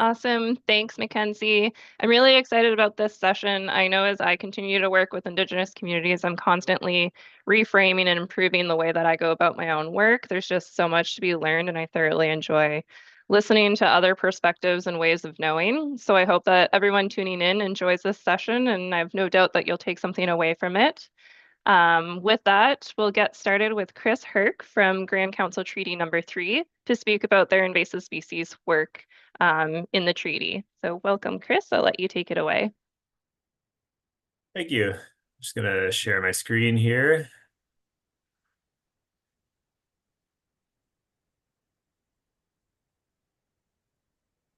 Awesome. Thanks, Mackenzie. I'm really excited about this session. I know as I continue to work with Indigenous communities, I'm constantly reframing and improving the way that I go about my own work. There's just so much to be learned, and I thoroughly enjoy listening to other perspectives and ways of knowing. So I hope that everyone tuning in enjoys this session, and I have no doubt that you'll take something away from it. With that, we'll get started with Chris Herc from Grand Council Treaty Number 3 to speak about their invasive species work in the treaty. So welcome, Chris. I'll let you take it away. Thank you. I'm just going to share my screen here.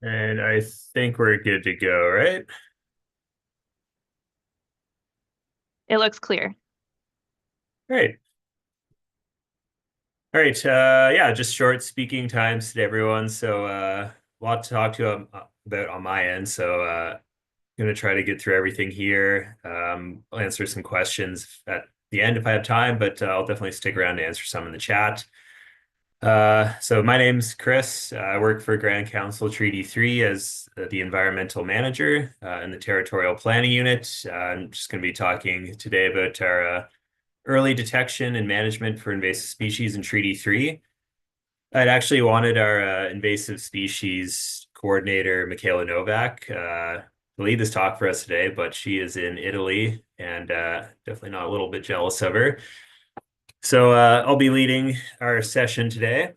And I think we're good to go, right? It looks clear. Great. All right. Yeah, just short speaking times to everyone. So a lot to talk to about on my end. So I'm going to try to get through everything here. I'll answer some questions at the end if I have time, but I'll definitely stick around to answer some in the chat. So my name's Chris. I work for Grand Council Treaty 3 as the environmental manager in the territorial planning unit. I'm just going to be talking today about our early detection and management for invasive species in Treaty 3. I'd actually wanted our invasive species coordinator, Michaela Novak, to lead this talk for us today, but she is in Italy and definitely not a little bit jealous of her. So I'll be leading our session today.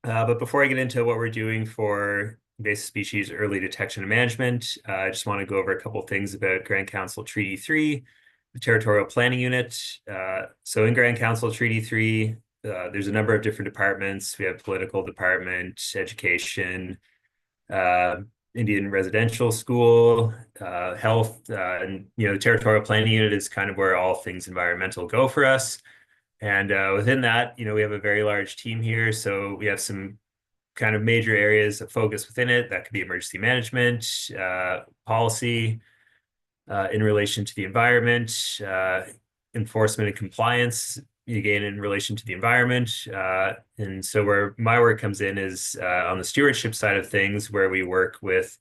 But before I get into what we're doing for invasive species early detection and management, I just want to go over a couple of things about Grand Council Treaty 3, the Territorial Planning Unit. So in Grand Council Treaty 3, there's a number of different departments. We have political department, education, Indian residential school, health, and the Territorial Planning Unit is kind of where all things environmental go for us. And within that, we have a very large team here. So we have some kind of major areas of focus within it. That could be emergency management, policy in relation to the environment, enforcement and compliance, again, in relation to the environment. And so where my work comes in is on the stewardship side of things, where we work with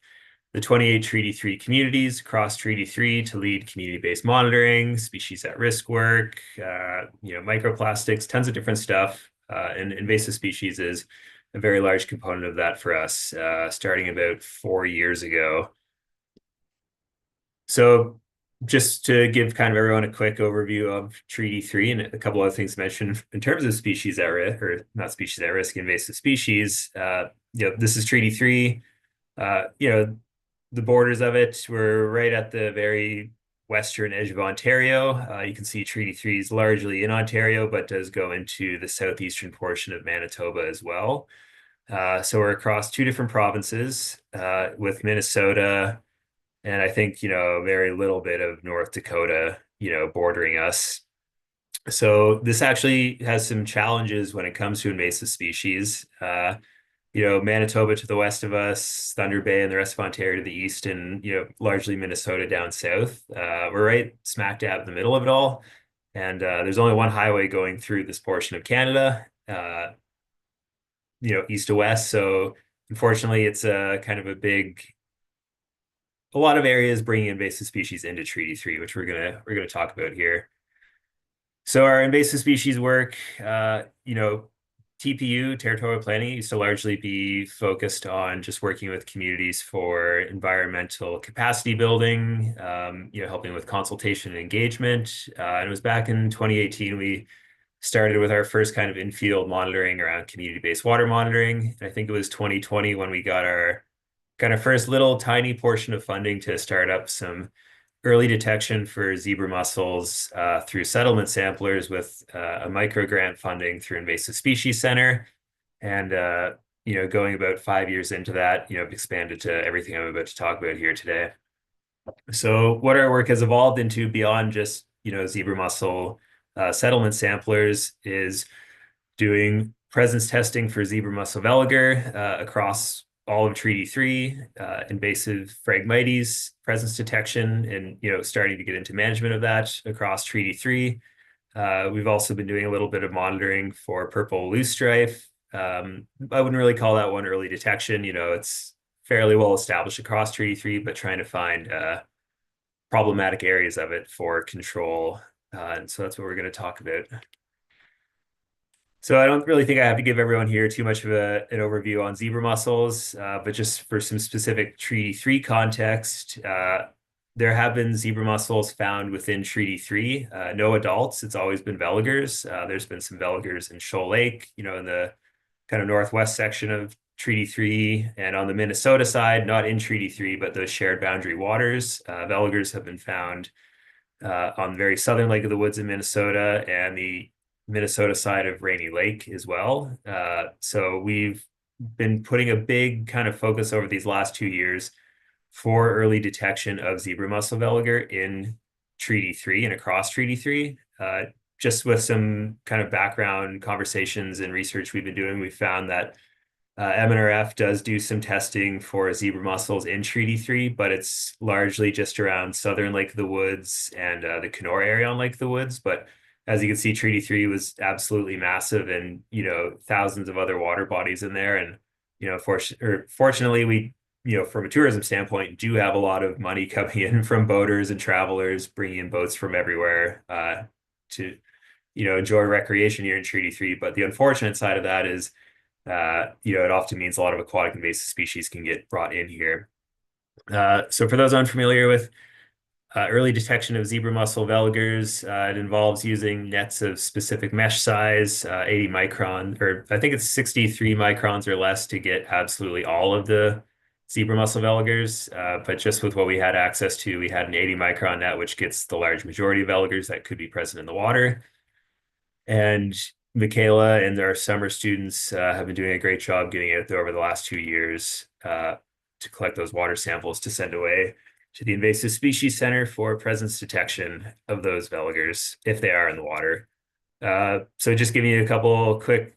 the 28 Treaty 3 communities across Treaty 3 to lead community-based monitoring, species at risk work, microplastics, tons of different stuff. And invasive species is a very large component of that for us, starting about 4 years ago. So just to give kind of everyone a quick overview of Treaty 3 and a couple other things mentioned in terms of species at risk, or not species at risk, invasive species. This is Treaty 3. The borders of it were right at the very western edge of Ontario. You can see Treaty 3 is largely in Ontario, but does go into the southeastern portion of Manitoba as well. So we're across two different provinces with Minnesota, and I think, very little bit of North Dakota, bordering us. So this actually has some challenges when it comes to invasive species. Manitoba to the west of us, Thunder Bay and the rest of Ontario to the east, and, largely Minnesota down south. We're right smack dab in the middle of it all. And there's only one highway going through this portion of Canada, east to west. So unfortunately, it's kind of a lot of areas bringing invasive species into Treaty 3, which we're gonna talk about here. So our invasive species work, TPU, territorial planning, used to largely be focused on just working with communities for environmental capacity building, helping with consultation and engagement. And it was back in 2018 we started with our first kind of in-field monitoring around community-based water monitoring. And I think it was 2020 when we got our kind of first little tiny portion of funding to start up some early detection for zebra mussels through settlement samplers with a micro grant funding through Invasive Species Center. And, going about 5 years into that, expanded to everything I'm about to talk about here today. So what our work has evolved into beyond just, zebra mussel settlement samplers is doing presence testing for zebra mussel veliger across all of Treaty 3, invasive Phragmites presence detection, and starting to get into management of that across Treaty 3. We've also been doing a little bit of monitoring for purple loosestrife. I wouldn't really call that one early detection. It's fairly well established across Treaty 3, but trying to find problematic areas of it for control. And so that's what we're going to talk about. So I don't really think I have to give everyone here too much of an overview on zebra mussels, but just for some specific Treaty 3 context, there have been zebra mussels found within Treaty 3. No adults, it's always been veligers. There's been some veligers in Shoal Lake, in the kind of northwest section of Treaty 3, and on the Minnesota side, not in Treaty 3, but those shared boundary waters. Veligers have been found on the very southern Lake of the Woods in Minnesota and the Minnesota side of Rainy Lake as well. So we've been putting a big kind of focus over these last 2 years for early detection of zebra mussel veliger in Treaty 3 and across Treaty 3. Just with some kind of background conversations and research we've been doing, we found that MNRF does do some testing for zebra mussels in Treaty 3, but it's largely just around southern Lake of the Woods and the Kenora area on Lake of the Woods. But as you can see, Treaty 3 was absolutely massive, and thousands of other water bodies in there. And fortunately, we from a tourism standpoint, do have a lot of money coming in from boaters and travelers bringing in boats from everywhere to enjoy recreation here in Treaty 3. But the unfortunate side of that is it often means a lot of aquatic invasive species can get brought in here. So for those unfamiliar with early detection of zebra mussel veligers, it involves using nets of specific mesh size, 80 micron, or I think it's 63 microns or less to get absolutely all of the zebra mussel veligers. But just with what we had access to, we had an 80 micron net, which gets the large majority of veligers that could be present in the water. And Michaela and our summer students have been doing a great job getting out there over the last 2 years to collect those water samples to send away to the Invasive Species Center for presence detection of those veligers if they are in the water. So just giving you a couple quick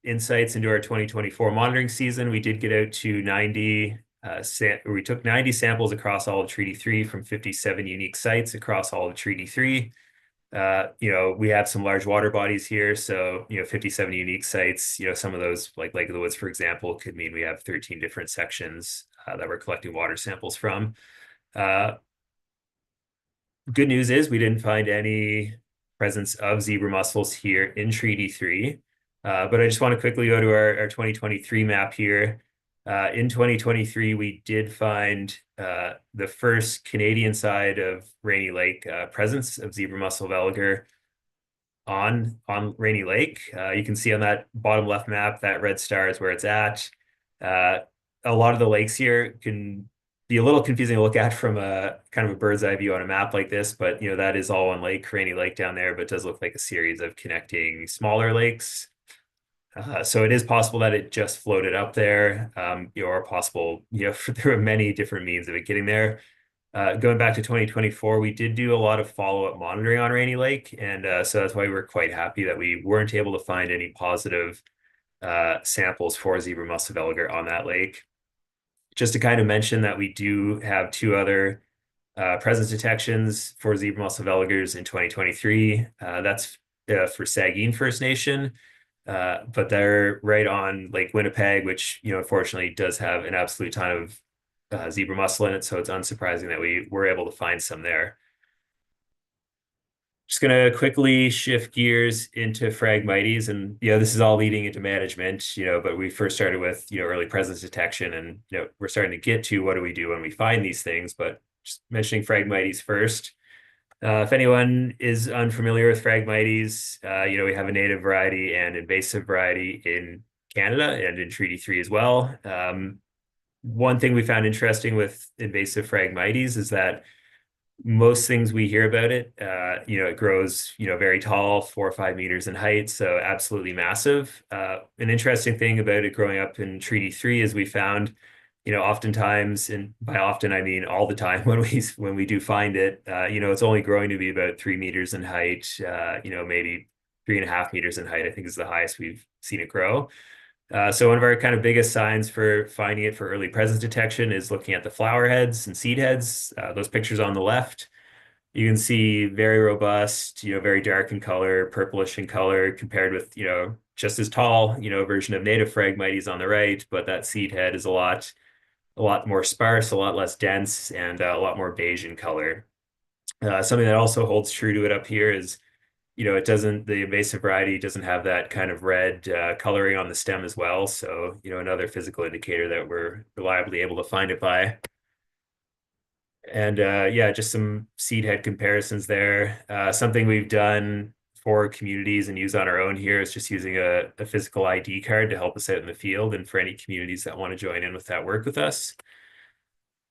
insights into our 2024 monitoring season, we did get out to 90, we took 90 samples across all of Treaty 3 from 57 unique sites across all of Treaty 3. We have some large water bodies here, so 57 unique sites. Some of those, like Lake of the Woods, for example, could mean we have 13 different sections that we're collecting water samples from. Good news is we didn't find any presence of zebra mussels here in Treaty 3, but I just want to quickly go to our 2023 map here. In 2023, we did find the first Canadian side of Rainy Lake presence of zebra mussel veliger on Rainy Lake. You can see on that bottom left map, that red star is where it's at. A lot of the lakes here can be a little confusing to look at from a kind of a bird's eye view on a map like this, but that is all one lake, Rainy Lake down there, but it does look like a series of connecting smaller lakes. So it is possible that it just floated up there, or possible, there are many different means of it getting there. Going back to 2024, we did do a lot of follow-up monitoring on Rainy Lake, and so that's why we're quite happy that we weren't able to find any positive samples for zebra mussel veliger on that lake. Just to kind of mention that we do have 2 other presence detections for zebra mussel veligers in 2023. That's for Saugeen First Nation. But they're right on Lake Winnipeg, which, unfortunately does have an absolute ton of zebra mussel in it. So it's unsurprising that we were able to find some there. Just going to quickly shift gears into Phragmites, and this is all leading into management, but we first started with early presence detection, and we're starting to get to what do we do when we find these things. But just mentioning Phragmites first. If anyone is unfamiliar with Phragmites, we have a native variety and invasive variety in Canada and in Treaty 3 as well. One thing we found interesting with invasive Phragmites is that most things we hear about it, it grows, very tall, 4 or 5 meters in height, so absolutely massive. An interesting thing about it growing up in Treaty 3 is we found, oftentimes, and by often I mean all the time when we do find it, it's only growing to be about 3 meters in height, maybe 3.5 meters in height, I think is the highest we've seen it grow. So one of our kind of biggest signs for finding it for early presence detection is looking at the flower heads and seed heads. Those pictures on the left, you can see very robust, very dark in color, purplish in color, compared with, just as tall, version of native Phragmites on the right, but that seed head is a lot a lot more sparse, a lot less dense, and a lot more beige in color. Something that also holds true to it up here is, it doesn't, the invasive variety doesn't have that kind of red coloring on the stem as well. So, another physical indicator that we're reliably able to find it by. And yeah, just some seed head comparisons there. Something we've done for communities and use on our own here is just using a physical ID card to help us out in the field and for any communities that want to join in with that work with us.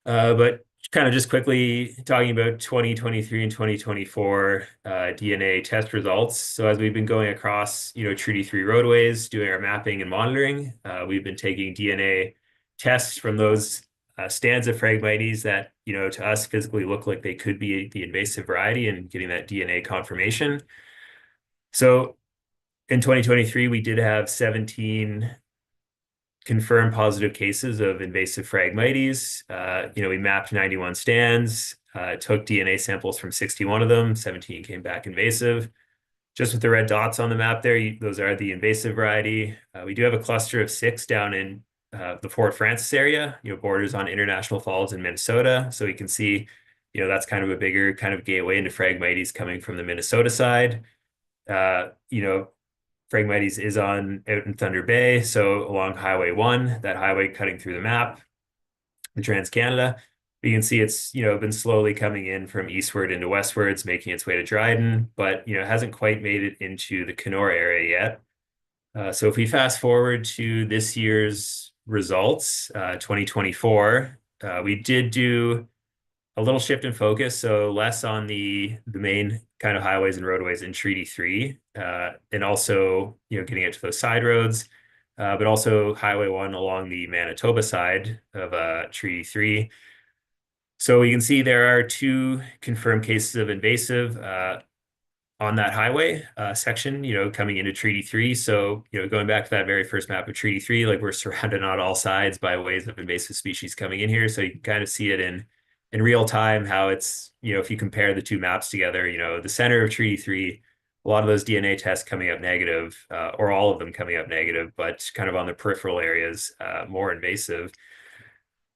But kind of just quickly talking about 2023 and 2024 DNA test results. So as we've been going across, Treaty 3 roadways, doing our mapping and monitoring, we've been taking DNA tests from those stands of Phragmites that, to us physically look like they could be the invasive variety and getting that DNA confirmation. So in 2023, we did have 17 confirmed positive cases of invasive Phragmites. We mapped 91 stands, took DNA samples from 61 of them, 17 came back invasive. Just with the red dots on the map there, those are the invasive variety. We do have a cluster of 6 down in the Fort Frances area, borders on International Falls in Minnesota. So we can see, that's kind of a bigger kind of gateway into Phragmites coming from the Minnesota side. Phragmites is out in Thunder Bay, so along Highway 1, that highway cutting through the map, the Trans-Canada. You can see it's, been slowly coming in from eastward into westwards, making its way to Dryden, but, hasn't quite made it into the Kenora area yet. So if we fast forward to this year's results, 2024, we did do a little shift in focus, so less on the main kind of highways and roadways in Treaty 3, and also, getting it to those side roads, but also Highway 1 along the Manitoba side of Treaty 3. So we can see there are 2 confirmed cases of invasive on that highway section, coming into Treaty 3. So, going back to that very first map of Treaty 3, like we're surrounded on all sides by waves of invasive species coming in here. So you can kind of see it in real time how it's, if you compare the 2 maps together, the center of Treaty 3, a lot of those DNA tests coming up negative, or all of them coming up negative, but kind of on the peripheral areas, more invasive.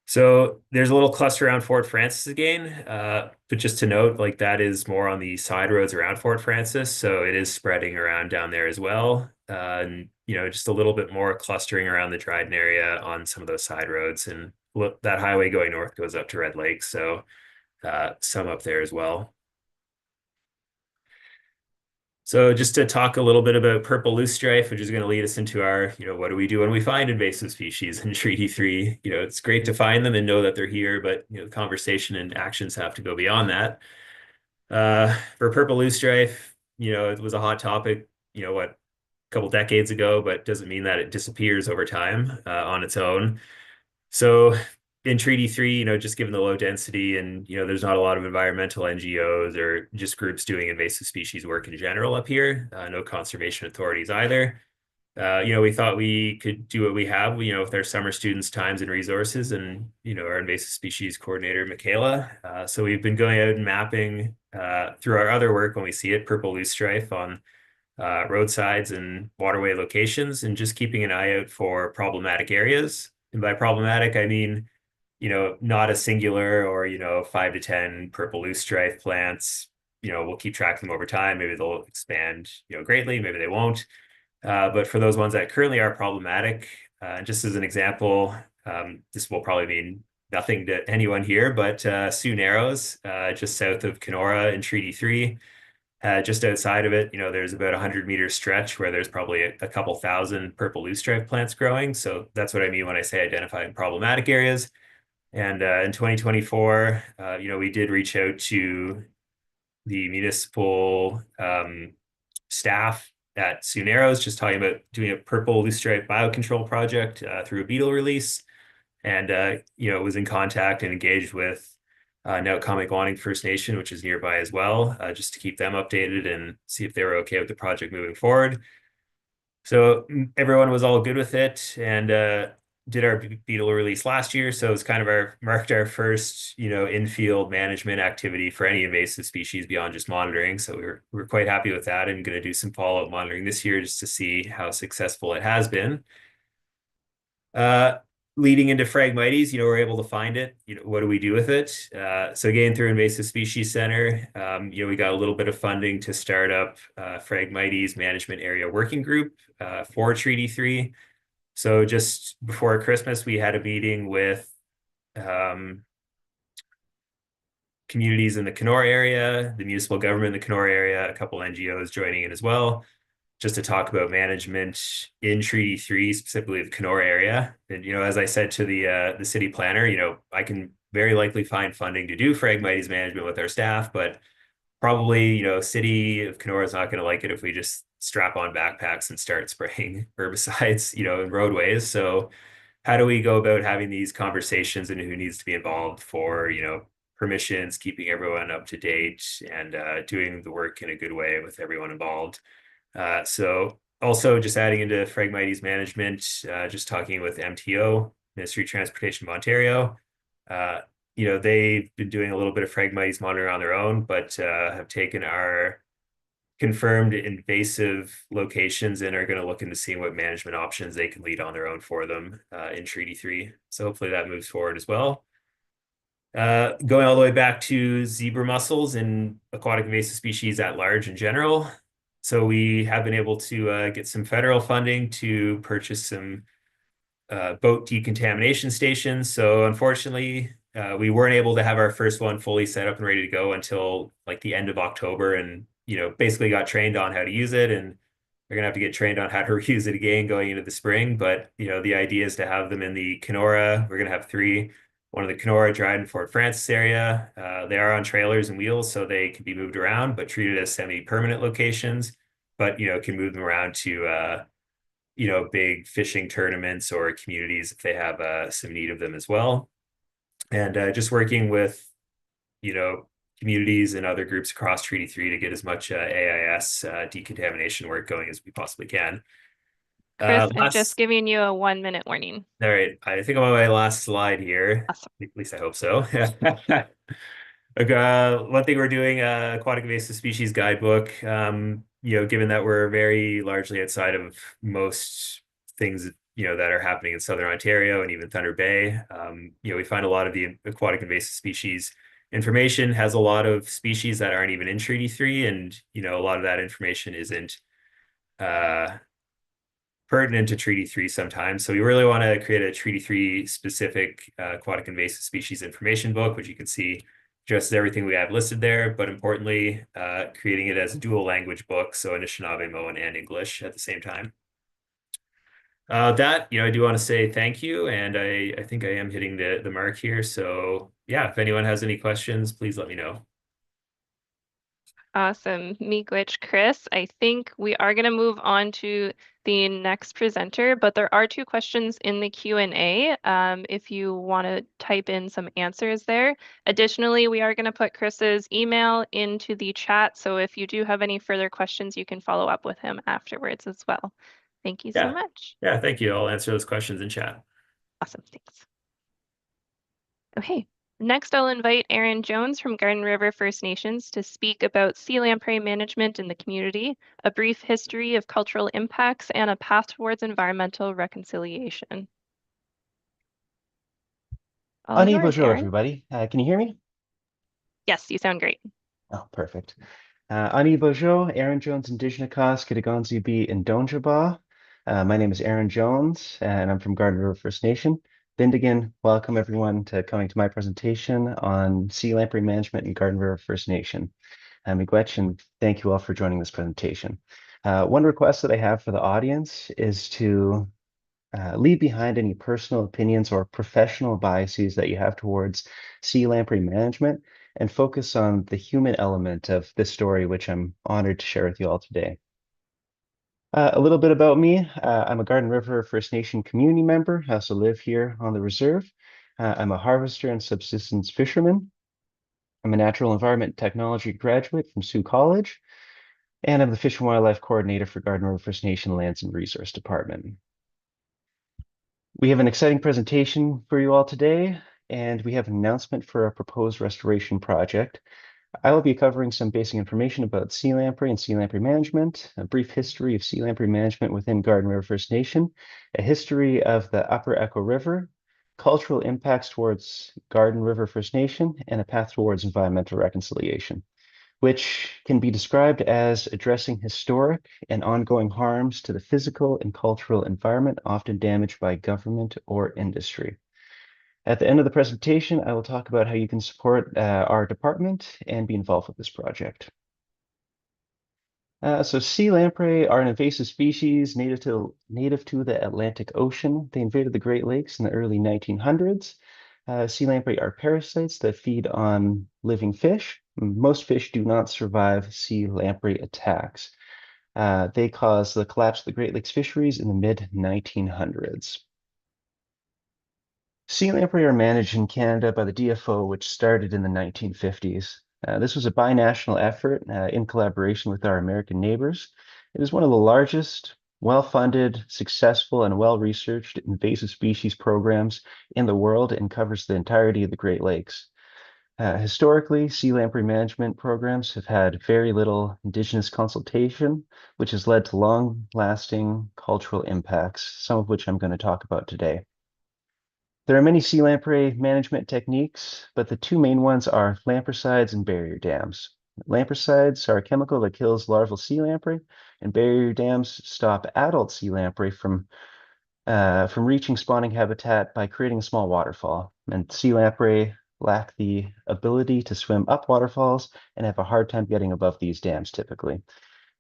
So there's a little cluster around Fort Frances again, but just to note, like that is more on the side roads around Fort Frances, so it is spreading around down there as well. And just a little bit more clustering around the Dryden area on some of those side roads, and look, that highway going north goes up to Red Lake, so some up there as well. So just to talk a little bit about purple loosestrife, which is going to lead us into our, what do we do when we find invasive species in Treaty 3? It's great to find them and know that they're here, but, the conversation and actions have to go beyond that. For purple loosestrife, it was a hot topic, a couple decades ago, but doesn't mean that it disappears over time on its own. So in Treaty 3, just given the low density and, there's not a lot of environmental NGOs or just groups doing invasive species work in general up here, no conservation authorities either. We thought we could do what we have, with our summer students' times and resources and, our invasive species coordinator, Michaela. So we've been going out and mapping through our other work when we see it, purple loosestrife on roadsides and waterway locations, and just keeping an eye out for problematic areas. And by problematic, I mean, not a singular or, 5 to 10 purple loosestrife plants. We'll keep track of them over time. Maybe they'll expand, greatly. Maybe they won't. But for those ones that currently are problematic, just as an example, this will probably mean nothing to anyone here, but Sioux Narrows, just south of Kenora in Treaty 3, just outside of it, there's about a 100-meter stretch where there's probably a couple thousand purple loosestrife plants growing. So that's what I mean when I say identifying problematic areas. And in 2024, we did reach out to the municipal staff at Sioux Narrows, just talking about doing a purple loosestrife biocontrol project through a beetle release. And, was in contact and engaged with Nowtcomic First Nation, which is nearby as well, just to keep them updated and see if they were okay with the project moving forward. So everyone was all good with it, and did our beetle release last year. So it's kind of marked our first, in-field management activity for any invasive species beyond just monitoring. So we're quite happy with that, and going to do some follow-up monitoring this year just to see how successful it has been. leading into Phragmites, we're able to find it. What do we do with it? So again, through Invasive Species Center, we got a little bit of funding to start up Phragmites Management Area Working Group for Treaty 3. So just before Christmas, we had a meeting with communities in the Kenora area, the municipal government in the Kenora area, a couple NGOs joining in as well, just to talk about management in Treaty 3, specifically the Kenora area. And, as I said to the city planner, I can very likely find funding to do Phragmites management with our staff, but probably, city of Kenora is not going to like it if we just strap on backpacks and start spraying herbicides, in roadways. So how do we go about having these conversations and who needs to be involved for, permissions, keeping everyone up to date, and doing the work in a good way with everyone involved. So also just adding into Phragmites management, just talking with MTO, Ministry of Transportation of Ontario. They've been doing a little bit of Phragmites monitoring on their own, but have taken our confirmed invasive locations and are going to look into seeing what management options they can lead on their own for them in Treaty 3. So hopefully that moves forward as well. Going all the way back to zebra mussels and aquatic invasive species at large in general. So we have been able to get some federal funding to purchase some boat decontamination stations. So unfortunately, we weren't able to have our first one fully set up and ready to go until like the end of October, and basically got trained on how to use it, and we're gonna have to get trained on how to reuse it again going into the spring. But the idea is to have them in the Kenora. We're gonna have three. One of the Kenora, Dryden, Fort Francis area. They are on trailers and wheels, so they can be moved around, but treated as semi-permanent locations. But can move them around to big fishing tournaments or communities if they have some need of them as well. And just working with communities and other groups across Treaty 3 to get as much AIS decontamination work going as we possibly can. Chris, I'm just giving you a 1-minute warning. All right, I think I'm on my last slide here. Awesome. At least I hope so. One thing we're doing, aquatic invasive species guidebook. Given that we're very largely outside of most things that are happening in Southern Ontario and even Thunder Bay, we find a lot of the aquatic invasive species information has a lot of species that aren't even in Treaty 3, and a lot of that information isn't pertinent to Treaty 3 sometimes. So we really want to create a Treaty 3 specific aquatic invasive species information book, which you can see just everything we have listed there, but importantly, creating it as a dual language book, so Anishinaabe, Moan, and English at the same time. I do want to say thank you, and I think I am hitting the mark here. So yeah, if anyone has any questions, please let me know. Awesome. Miigwech, Chris. I think we are going to move on to the next presenter, but there are 2 questions in the Q&A if you want to type in some answers there. Additionally, we are going to put Chris's email into the chat, so if you do have any further questions, you can follow up with him afterwards as well. Thank you so much. Yeah, thank you. I'll answer those questions in chat. Awesome, thanks. Okay. Next, I'll invite Aaron Jones from Garden River First Nations to speak about sea lamprey management in the community, a brief history of cultural impacts, and a path towards environmental reconciliation. Ani bonjour, everybody. Can you hear me? Yes, you sound great. Oh, perfect. Ani bonjour, Aaron Jones, Indigenous Communities, B in Donjaba. My name is Aaron Jones, and I'm from Garden River First Nation. Bindigan, welcome everyone to coming to my presentation on sea lamprey management in Garden River First Nation. Miigwech, and thank you all for joining this presentation. One request that I have for the audience is to leave behind any personal opinions or professional biases that you have towards sea lamprey management and focus on the human element of this story, which I'm honored to share with you all today. A little bit about me. I'm a Garden River First Nation community member. I also live here on the reserve. I'm a harvester and subsistence fisherman. I'm a natural environment technology graduate from Sioux College, and I'm the Fish and Wildlife Coordinator for Garden River First Nation Lands and Resource Department. We have an exciting presentation for you all today, and we have an announcement for a proposed restoration project. I will be covering some basic information about sea lamprey and sea lamprey management, a brief history of sea lamprey management within Garden River First Nation, a history of the Upper Echo River, cultural impacts towards Garden River First Nation, and a path towards environmental reconciliation, which can be described as addressing historic and ongoing harms to the physical and cultural environment, often damaged by government or industry. At the end of the presentation, I will talk about how you can support our department and be involved with this project. So sea lamprey are an invasive species native to the Atlantic Ocean. They invaded the Great Lakes in the early 1900s. Sea lamprey are parasites that feed on living fish. Most fish do not survive sea lamprey attacks. They caused the collapse of the Great Lakes fisheries in the mid-1900s. Sea lamprey are managed in Canada by the DFO, which started in the 1950s. This was a binational effort in collaboration with our American neighbors. It is one of the largest, well-funded, successful, and well-researched invasive species programs in the world and covers the entirety of the Great Lakes. Historically, sea lamprey management programs have had very little Indigenous consultation, which has led to long-lasting cultural impacts, some of which I'm going to talk about today. There are many sea lamprey management techniques, but the two main ones are lampricides and barrier dams. Lampricides are a chemical that kills larval sea lamprey, and barrier dams stop adult sea lamprey from reaching spawning habitat by creating a small waterfall. And sea lamprey lack the ability to swim up waterfalls and have a hard time getting above these dams typically.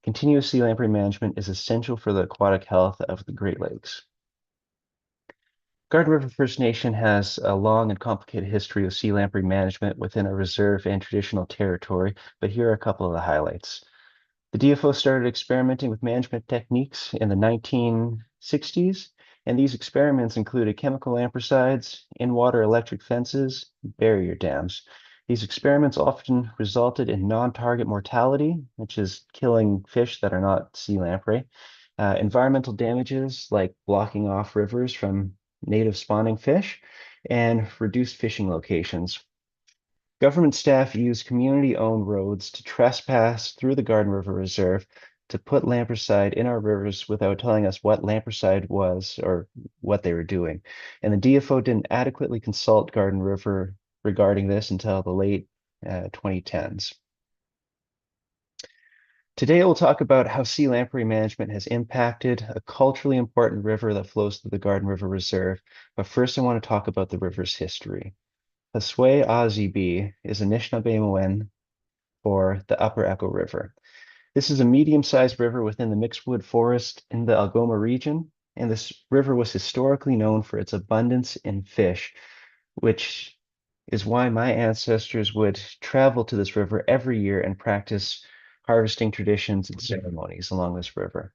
Continuous sea lamprey management is essential for the aquatic health of the Great Lakes. Garden River First Nation has a long and complicated history of sea lamprey management within a reserve and traditional territory, but here are a couple of the highlights. The DFO started experimenting with management techniques in the 1960s, and these experiments included chemical lampricides, in-water electric fences, barrier dams. These experiments often resulted in non-target mortality, which is killing fish that are not sea lamprey, environmental damages like blocking off rivers from native spawning fish, and reduced fishing locations. Government staff use community-owned roads to trespass through the Garden River Reserve to put lampricide in our rivers without telling us what lampricide was or what they were doing. And the DFO didn't adequately consult Garden River regarding this until the late 2010s. Today, we'll talk about how sea lamprey management has impacted a culturally important river that flows through the Garden River Reserve. But first, I want to talk about the river's history. Haswe Azibi is Anishinaabe for the Upper Echo River. This is a medium-sized river within the mixedwood forest in the Algoma region, and this river was historically known for its abundance in fish, which is why my ancestors would travel to this river every year and practice harvesting traditions and ceremonies along this river.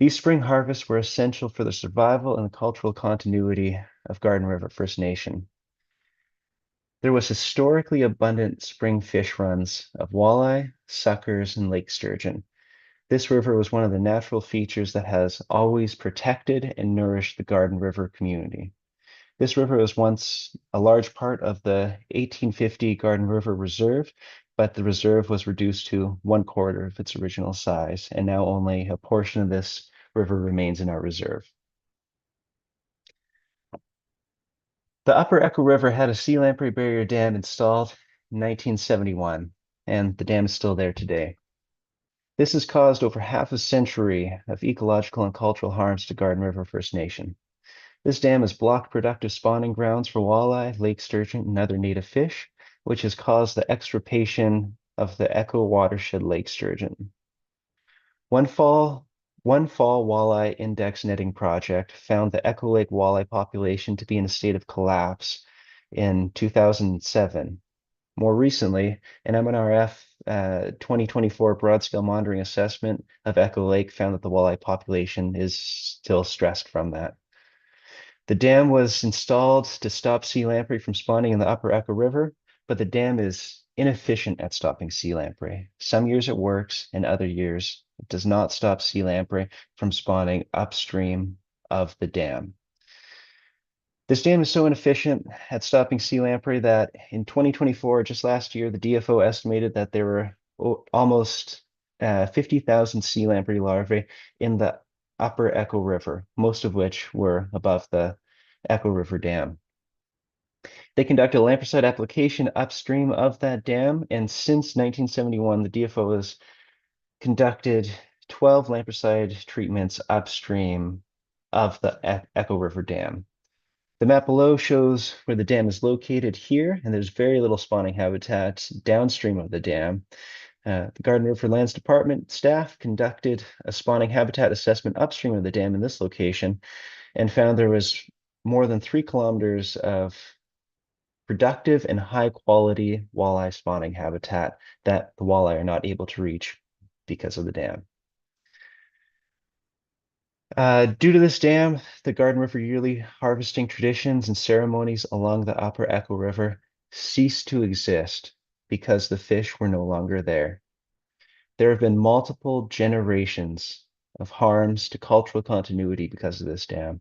These spring harvests were essential for the survival and the cultural continuity of Garden River First Nation. There was historically abundant spring fish runs of walleye, suckers, and lake sturgeon. This river was one of the natural features that has always protected and nourished the Garden River community. This river was once a large part of the 1850 Garden River Reserve, but the reserve was reduced to 1/4 of its original size, and now only a portion of this river remains in our reserve. The Upper Echo River had a sea lamprey barrier dam installed in 1971, and the dam is still there today. This has caused over half a century of ecological and cultural harms to Garden River First Nation. This dam has blocked productive spawning grounds for walleye, lake sturgeon, and other native fish, which has caused the extirpation of the Echo watershed lake sturgeon. One fall walleye index netting project found the Echo Lake walleye population to be in a state of collapse in 2007. More recently, an MNRF 2024 broad-scale monitoring assessment of Echo Lake found that the walleye population is still stressed from that. The dam was installed to stop sea lamprey from spawning in the Upper Echo River, but the dam is inefficient at stopping sea lamprey. Some years it works, and other years it does not stop sea lamprey from spawning upstream of the dam. This dam is so inefficient at stopping sea lamprey that in 2024, just last year, the DFO estimated that there were almost 50,000 sea lamprey larvae in the Upper Echo River, most of which were above the Echo River Dam. They conducted a Lamprey application upstream of that dam, and since 1971, the DFO has conducted 12 Lamprey treatments upstream of the Echo River Dam. The map below shows where the dam is located here, and there's very little spawning habitat downstream of the dam. The Garden River Lands Department staff conducted a spawning habitat assessment upstream of the dam in this location and found there was more than 3 kilometers of productive and high quality walleye spawning habitat that the walleye are not able to reach because of the dam. Due to this dam, the Garden River yearly harvesting traditions and ceremonies along the upper Echo River ceased to exist because the fish were no longer there. There have been multiple generations of harms to cultural continuity because of this dam.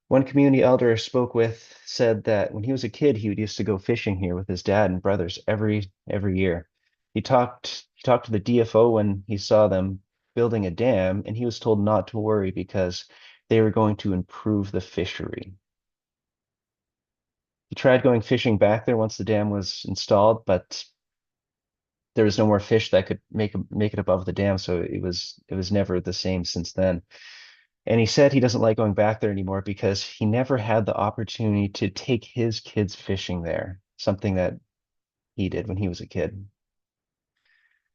One community elder I spoke with said that when he was a kid, he used to go fishing here with his dad and brothers every year. He talked to the DFO when he saw them building a dam, and he was told not to worry because they were going to improve the fishery. He tried going fishing back there once the dam was installed, but there was no more fish that could make it above the dam, so it was never the same since then. And he said he doesn't like going back there anymore because he never had the opportunity to take his kids fishing there, something that he did when he was a kid.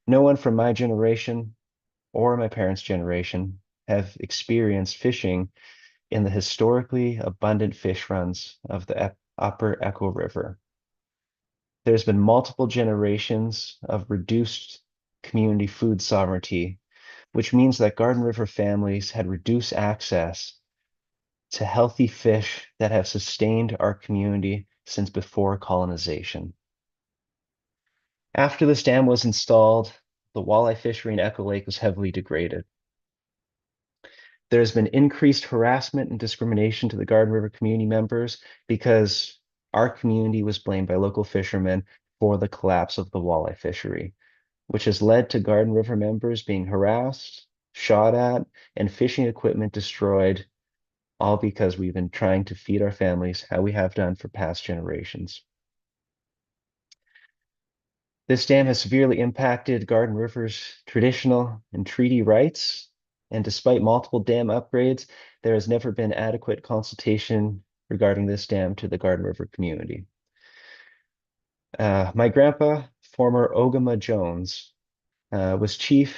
No one from my generation or my parents' generation have experienced fishing in the historically abundant fish runs of the upper Echo River. There's been multiple generations of reduced community food sovereignty, which means that Garden River families had reduced access to healthy fish that have sustained our community since before colonization. After this dam was installed, the walleye fishery in Echo Lake was heavily degraded. There's been increased harassment and discrimination to the Garden River community members because our community was blamed by local fishermen for the collapse of the walleye fishery, which has led to Garden River members being harassed, shot at, and fishing equipment destroyed, all because we've been trying to feed our families how we have done for past generations. This dam has severely impacted Garden River's traditional and treaty rights, and despite multiple dam upgrades, there has never been adequate consultation regarding this dam to the Garden River community. My grandpa, former Ogama Jones, was chief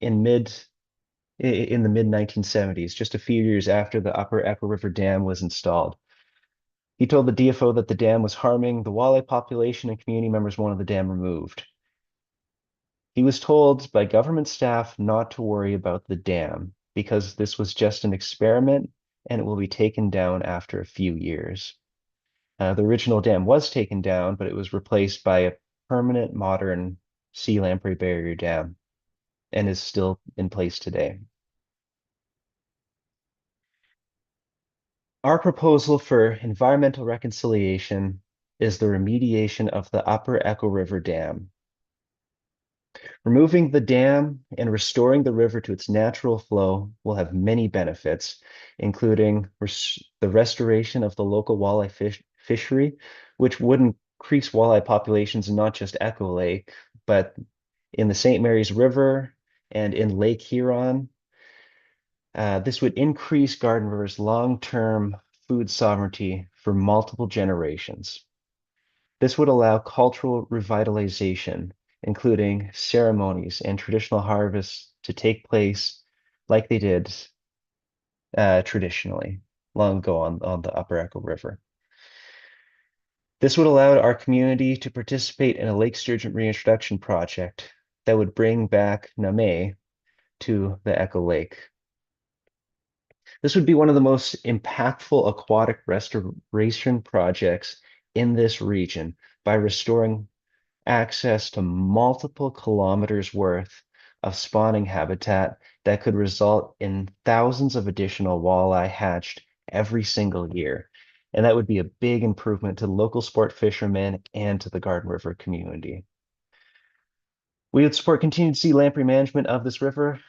in the mid 1970s, just a few years after the Upper Echo River Dam was installed. He told the DFO that the dam was harming the walleye population and community members wanted the dam removed. He was told by government staff not to worry about the dam because this was just an experiment and it will be taken down after a few years. The original dam was taken down, but it was replaced by a permanent modern sea lamprey barrier dam and is still in place today. Our proposal for environmental reconciliation is the remediation of the Upper Echo River Dam. Removing the dam and restoring the river to its natural flow will have many benefits, including the restoration of the local walleye fishery, which would increase walleye populations in not just Echo Lake, but in the St. Mary's River and in Lake Huron. This would increase Garden River's long-term food sovereignty for multiple generations. This would allow cultural revitalization, including ceremonies and traditional harvests to take place like they did traditionally long ago on the Upper Echo River. This would allow our community to participate in a lake sturgeon reintroduction project that would bring back Name to the Echo Lake. This would be one of the most impactful aquatic restoration projects in this region by restoring access to multiple kilometers worth of spawning habitat that could result in thousands of additional walleye hatched every single year. And that would be a big improvement to local sport fishermen and to the Garden River community. We would support continued sea lamprey management of this river.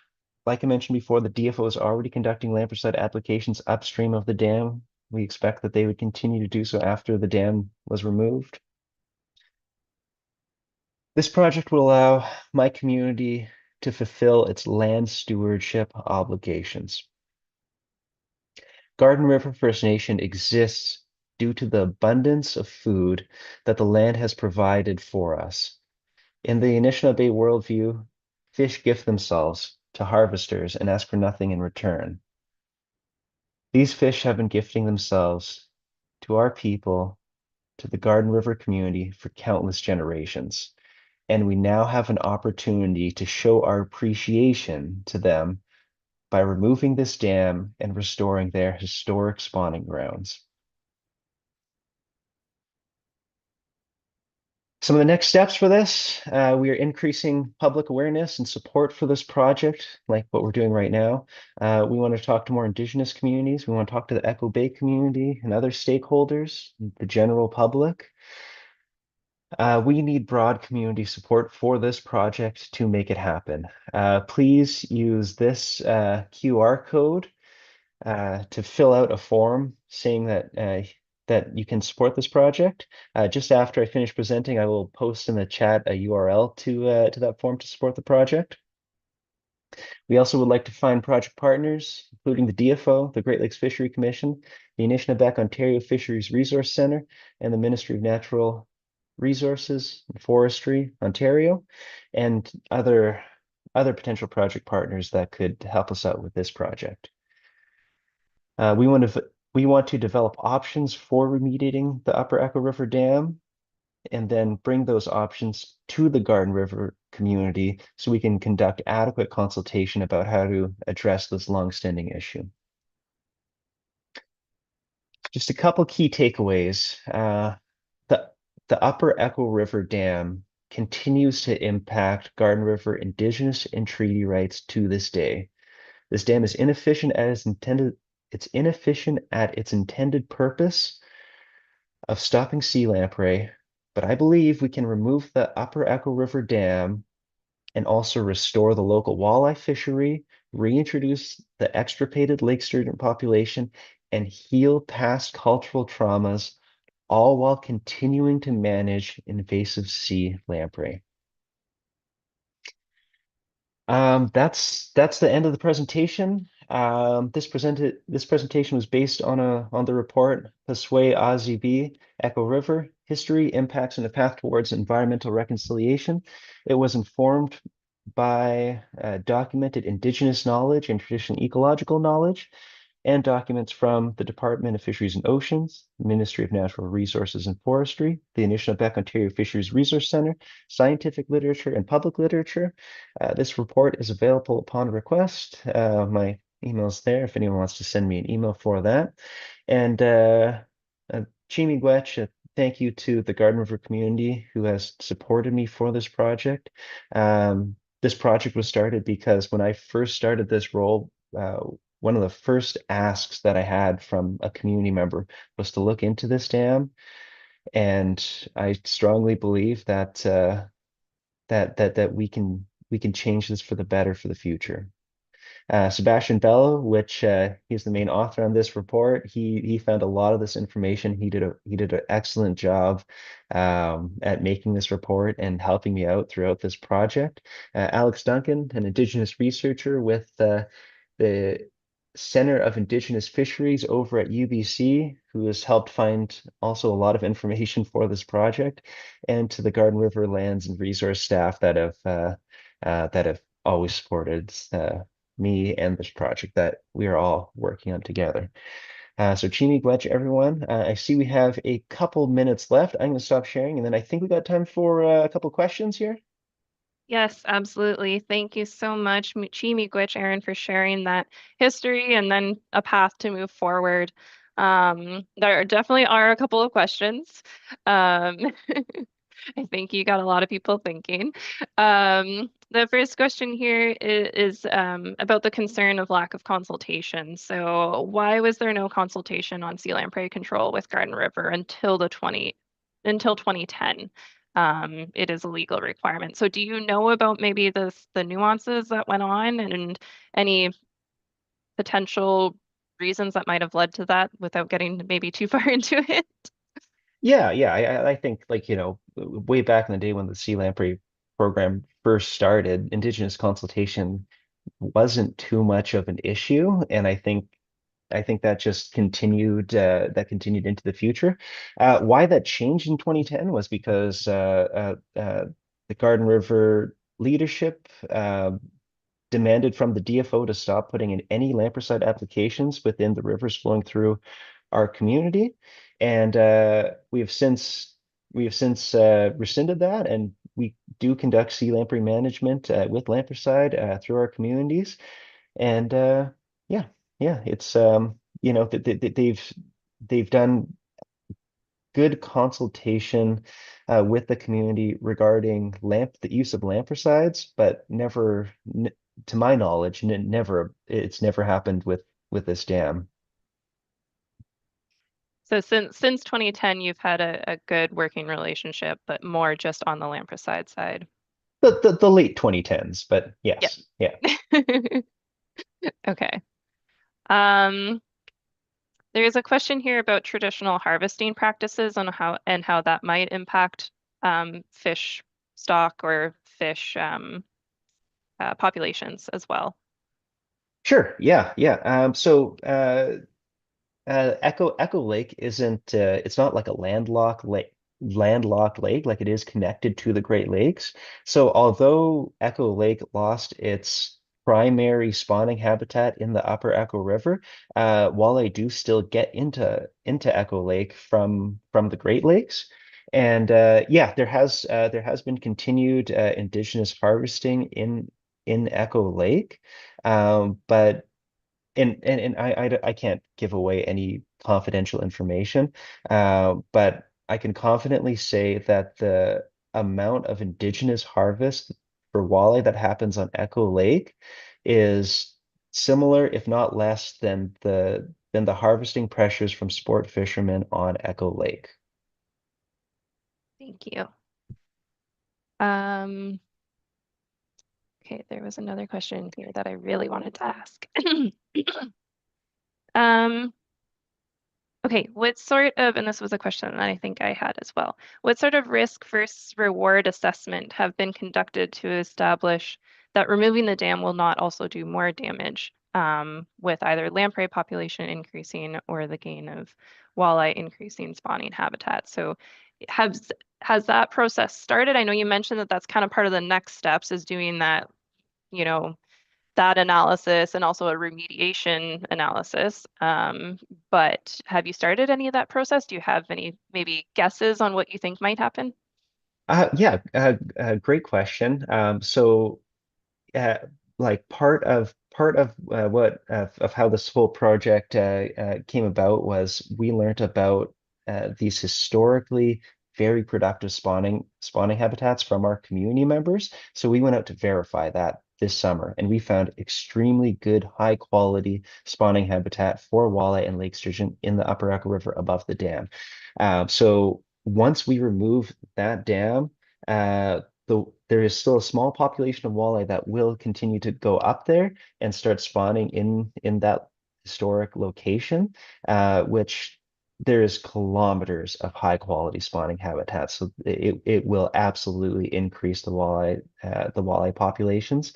Like I mentioned before, the DFO is already conducting lamprey applications upstream of the dam we expect that they would continue to do so after the dam was removed. This project will allow my community to fulfill its land stewardship obligations. Garden River First Nation exists due to the abundance of food that the land has provided for us. In the Anishinaabe worldview, fish gift themselves to harvesters and ask for nothing in return. These fish have been gifting themselves to our people, to the Garden River community for countless generations. And we now have an opportunity to show our appreciation to them by removing this dam and restoring their historic spawning grounds. Some of the next steps for this, we are increasing public awareness and support for this project, like what we're doing right now. We want to talk to more Indigenous communities. We want to talk to the Echo Bay community and other stakeholders, the general public. We need broad community support for this project to make it happen. Please use this QR code to fill out a form saying that you can support this project. Just after I finish presenting, I will post in the chat a URL to that form to support the project. We also would like to find project partners, including the DFO, the Great Lakes Fishery Commission, the Anishinaabe Ontario Fisheries Resource Centre, and the Ministry of Natural Resources and Forestry, Ontario, and other potential project partners that could help us out with this project. We want to develop options for remediating the Upper Echo River Dam and then bring those options to the Garden River community so we can conduct adequate consultation about how to address this longstanding issue. Just a couple key takeaways. The Upper Echo River Dam continues to impact Garden River Indigenous and treaty rights to this day. This dam is inefficient as intended. It's inefficient at its intended purpose of stopping sea lamprey, but I believe we can remove the Upper Echo River Dam and also restore the local walleye fishery, reintroduce the extirpated lake sturgeon population, and heal past cultural traumas, all while continuing to manage invasive sea lamprey. That's the end of the presentation. This presentation was based on the report Pasway AZB Echo River History, Impacts, and a Path Towards Environmental Reconciliation. It was informed by documented Indigenous knowledge and traditional ecological knowledge, and documents from the Department of Fisheries and Oceans, the Ministry of Natural Resources and Forestry, the Anishinaabe Ontario Fisheries Resource Centre, scientific literature, and public literature. This report is available upon request. My email's there if anyone wants to send me an email for that. And Chimigwech, thank you to the Garden River community who has supported me for this project. This project was started because when I first started this role, one of the first asks that I had from a community member was to look into this dam, and I strongly believe that that we can change this for the better for the future. Sebastian Bello, which he's the main author on this report, he found a lot of this information. He did an excellent job at making this report and helping me out throughout this project. Alex Duncan, an Indigenous researcher with the Center of Indigenous Fisheries over at UBC, who has helped find also a lot of information for this project, and to the Garden River Lands and Resource staff that have always supported me and this project that we are all working on together. So Chimigwech, everyone. I see we have a couple minutes left. I'm going to stop sharing, and then I think we got time for a couple questions here. Yes, absolutely. Thank you so much, Chimigwech, Aaron, for sharing that history and then a path to move forward. There definitely are a couple of questions. I think you got a lot of people thinking. The first question here is about the concern of lack of consultation. So why was there no consultation on sea lamprey control with Garden River until 2010? It is a legal requirement. So do you know about maybe the nuances that went on and any potential reasons that might have led to that without getting maybe too far into it? Yeah, I think like, way back in the day when the Sea Lamprey program first started, Indigenous consultation wasn't too much of an issue, and I think that just continued into the future. Why that changed in 2010 was because the Garden River leadership demanded from the DFO to stop putting in any lampricide applications within the rivers flowing through our community, and we have since rescinded that, and we do conduct sea lamprey management with lampricide through our communities, and yeah, yeah, it's they've done good consultation with the community regarding the use of lampricides, but never, to my knowledge, it's never happened with this dam. So since 2010, you've had a good working relationship, but more just on the lampricide side. The late 2010s, but Yep. yes, yeah. Okay. Um, there's a question here about traditional harvesting practices on how that might impact fish stock or fish populations as well. Sure, yeah, yeah. Echo Lake isn't it's not like a landlocked lake, like it is connected to the Great Lakes. So although Echo Lake lost its primary spawning habitat in the upper Echo River, walleye do still get into Echo Lake from the Great Lakes. And yeah, there has been continued indigenous harvesting in Echo Lake. But and I can't give away any confidential information, but I can confidently say that the amount of indigenous harvest for walleye that happens on Echo Lake is similar, if not less, than the harvesting pressures from sport fishermen on Echo Lake. Thank you. Um, okay, there was another question here that I really wanted to ask. Um, okay, what sort of, and this was a question that I think I had as well. What sort of risk versus reward assessment have been conducted to establish that removing the dam will not also do more damage with either lamprey population increasing or the gain of walleye increasing spawning habitat? So has that process started? I know you mentioned that that's kind of part of the next steps is doing that, you know, that analysis and also a remediation analysis. But have you started any of that process? Do you have any maybe guesses on what you think might happen? Yeah, great question. So uh, like part of what of how this whole project came about was we learned about these historically very productive spawning habitats from our community members. So we went out to verify that this summer, and we found extremely good, high quality spawning habitat for walleye and lake sturgeon in the Upper Echo River above the dam. So once we remove that dam, there is still a small population of walleye that will continue to go up there and start spawning in that historic location, which there is kilometers of high quality spawning habitat. So it will absolutely increase the walleye populations.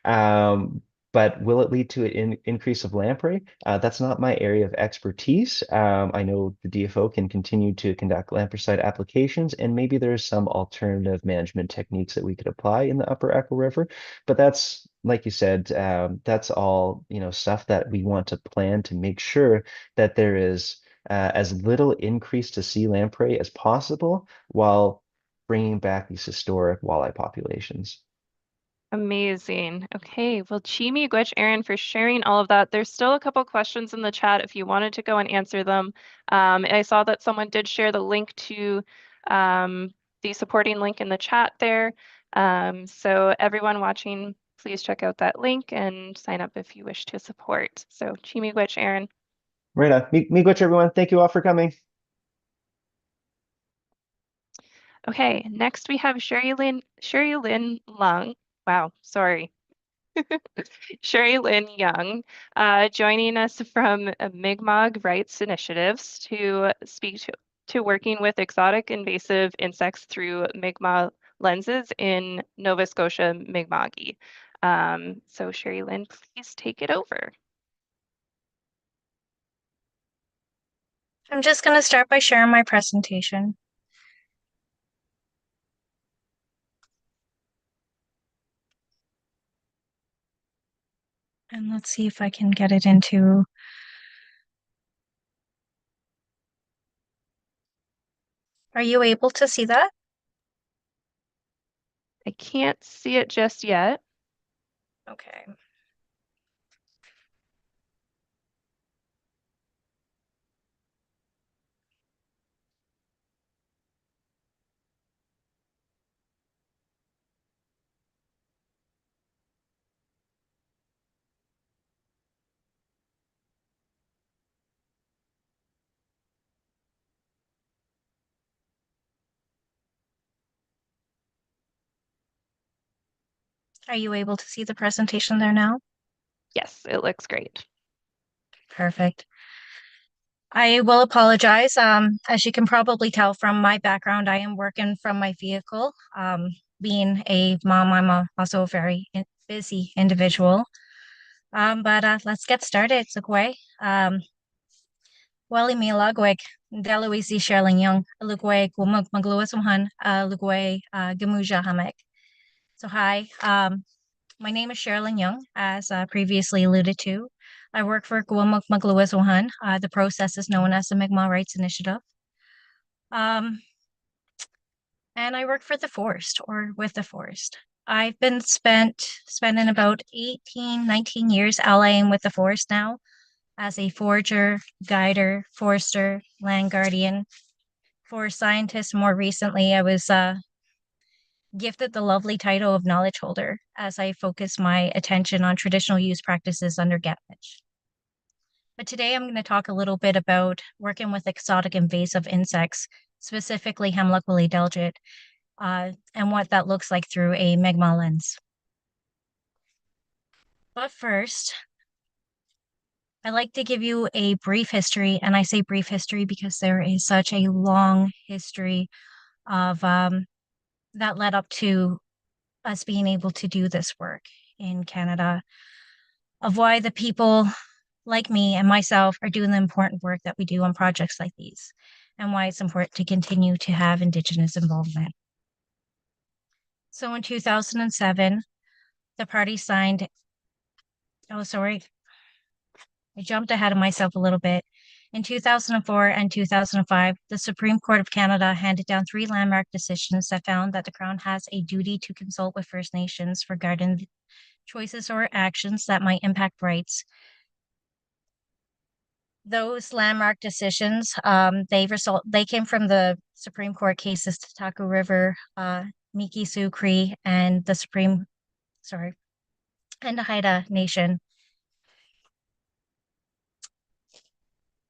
Um, but will it lead to an increase of lamprey? That's not my area of expertise. I know the DFO can continue to conduct lampricide applications, and maybe there's some alternative management techniques that we could apply in the Upper Echo River. But that's, like you said, that's all, stuff that we want to plan to make sure that there is as little increase to sea lamprey as possible while bringing back these historic walleye populations. Amazing. Okay, well, Chimi, Gwech, Aaron, for sharing all of that. There's still a couple questions in the chat if you wanted to go and answer them. I saw that someone did share the link to the supporting link in the chat there. So everyone watching, please check out that link and sign up if you wish to support. So Chimi, Gwech, Aaron. Right on. Miigwech, everyone. Thank you all for coming. Okay, next we have Sherilyn Lung. Wow, sorry. Sherilyn Young, joining us from Mi'kmaq Rights Initiatives to speak to working with exotic invasive insects through Mi'kmaq lenses in Nova Scotia Mi'kma'ki. So Sherilyn, please take it over. I'm just going to start by sharing my presentation. And let's see if I can get it into. Are you able to see that? I can't see it just yet. Okay. Are you able to see the presentation there now? Yes, it looks great. Perfect. I will apologize. As you can probably tell from my background, I am working from my vehicle. Being a mom, I'm also a very busy individual. But let's get started. Sugwe. Wali mi lagweg, Deluisi Sherilyn Young, Lugwe Gumug Magluasumhan, Lugwe Gamuja Hamek. So hi, my name is Sherilyn Young, as previously alluded to. I work for Guamuk Magluasumhan. The process is known as the Mi'kmaq Rights Initiative. And I work for the forest or with the forest. I've been spending about 18, 19 years allying with the forest now as a forager, guider, forester, land guardian, forest scientist. More recently, I was gifted the lovely title of knowledge holder as I focus my attention on traditional use practices under Getmich. But today I'm going to talk a little bit about working with exotic invasive insects, specifically Hemlock Woolly Adelgid, and what that looks like through a Mi'kmaq lens. But first, I'd like to give you a brief history, and I say brief history because there is such a long history of that led up to us being able to do this work in Canada, of why the people like me and myself are doing the important work that we do on projects like these, and why it's important to continue to have Indigenous involvement. So in 2007, the party signed, oh, sorry, I jumped ahead of myself a little bit. In 2004 and 2005, the Supreme Court of Canada handed down 3 landmark decisions that found that the Crown has a duty to consult with First Nations regarding choices or actions that might impact rights. Those landmark decisions, they came from the Supreme Court cases Taku River, Mi'kmaq Cree, and the Haida Nation.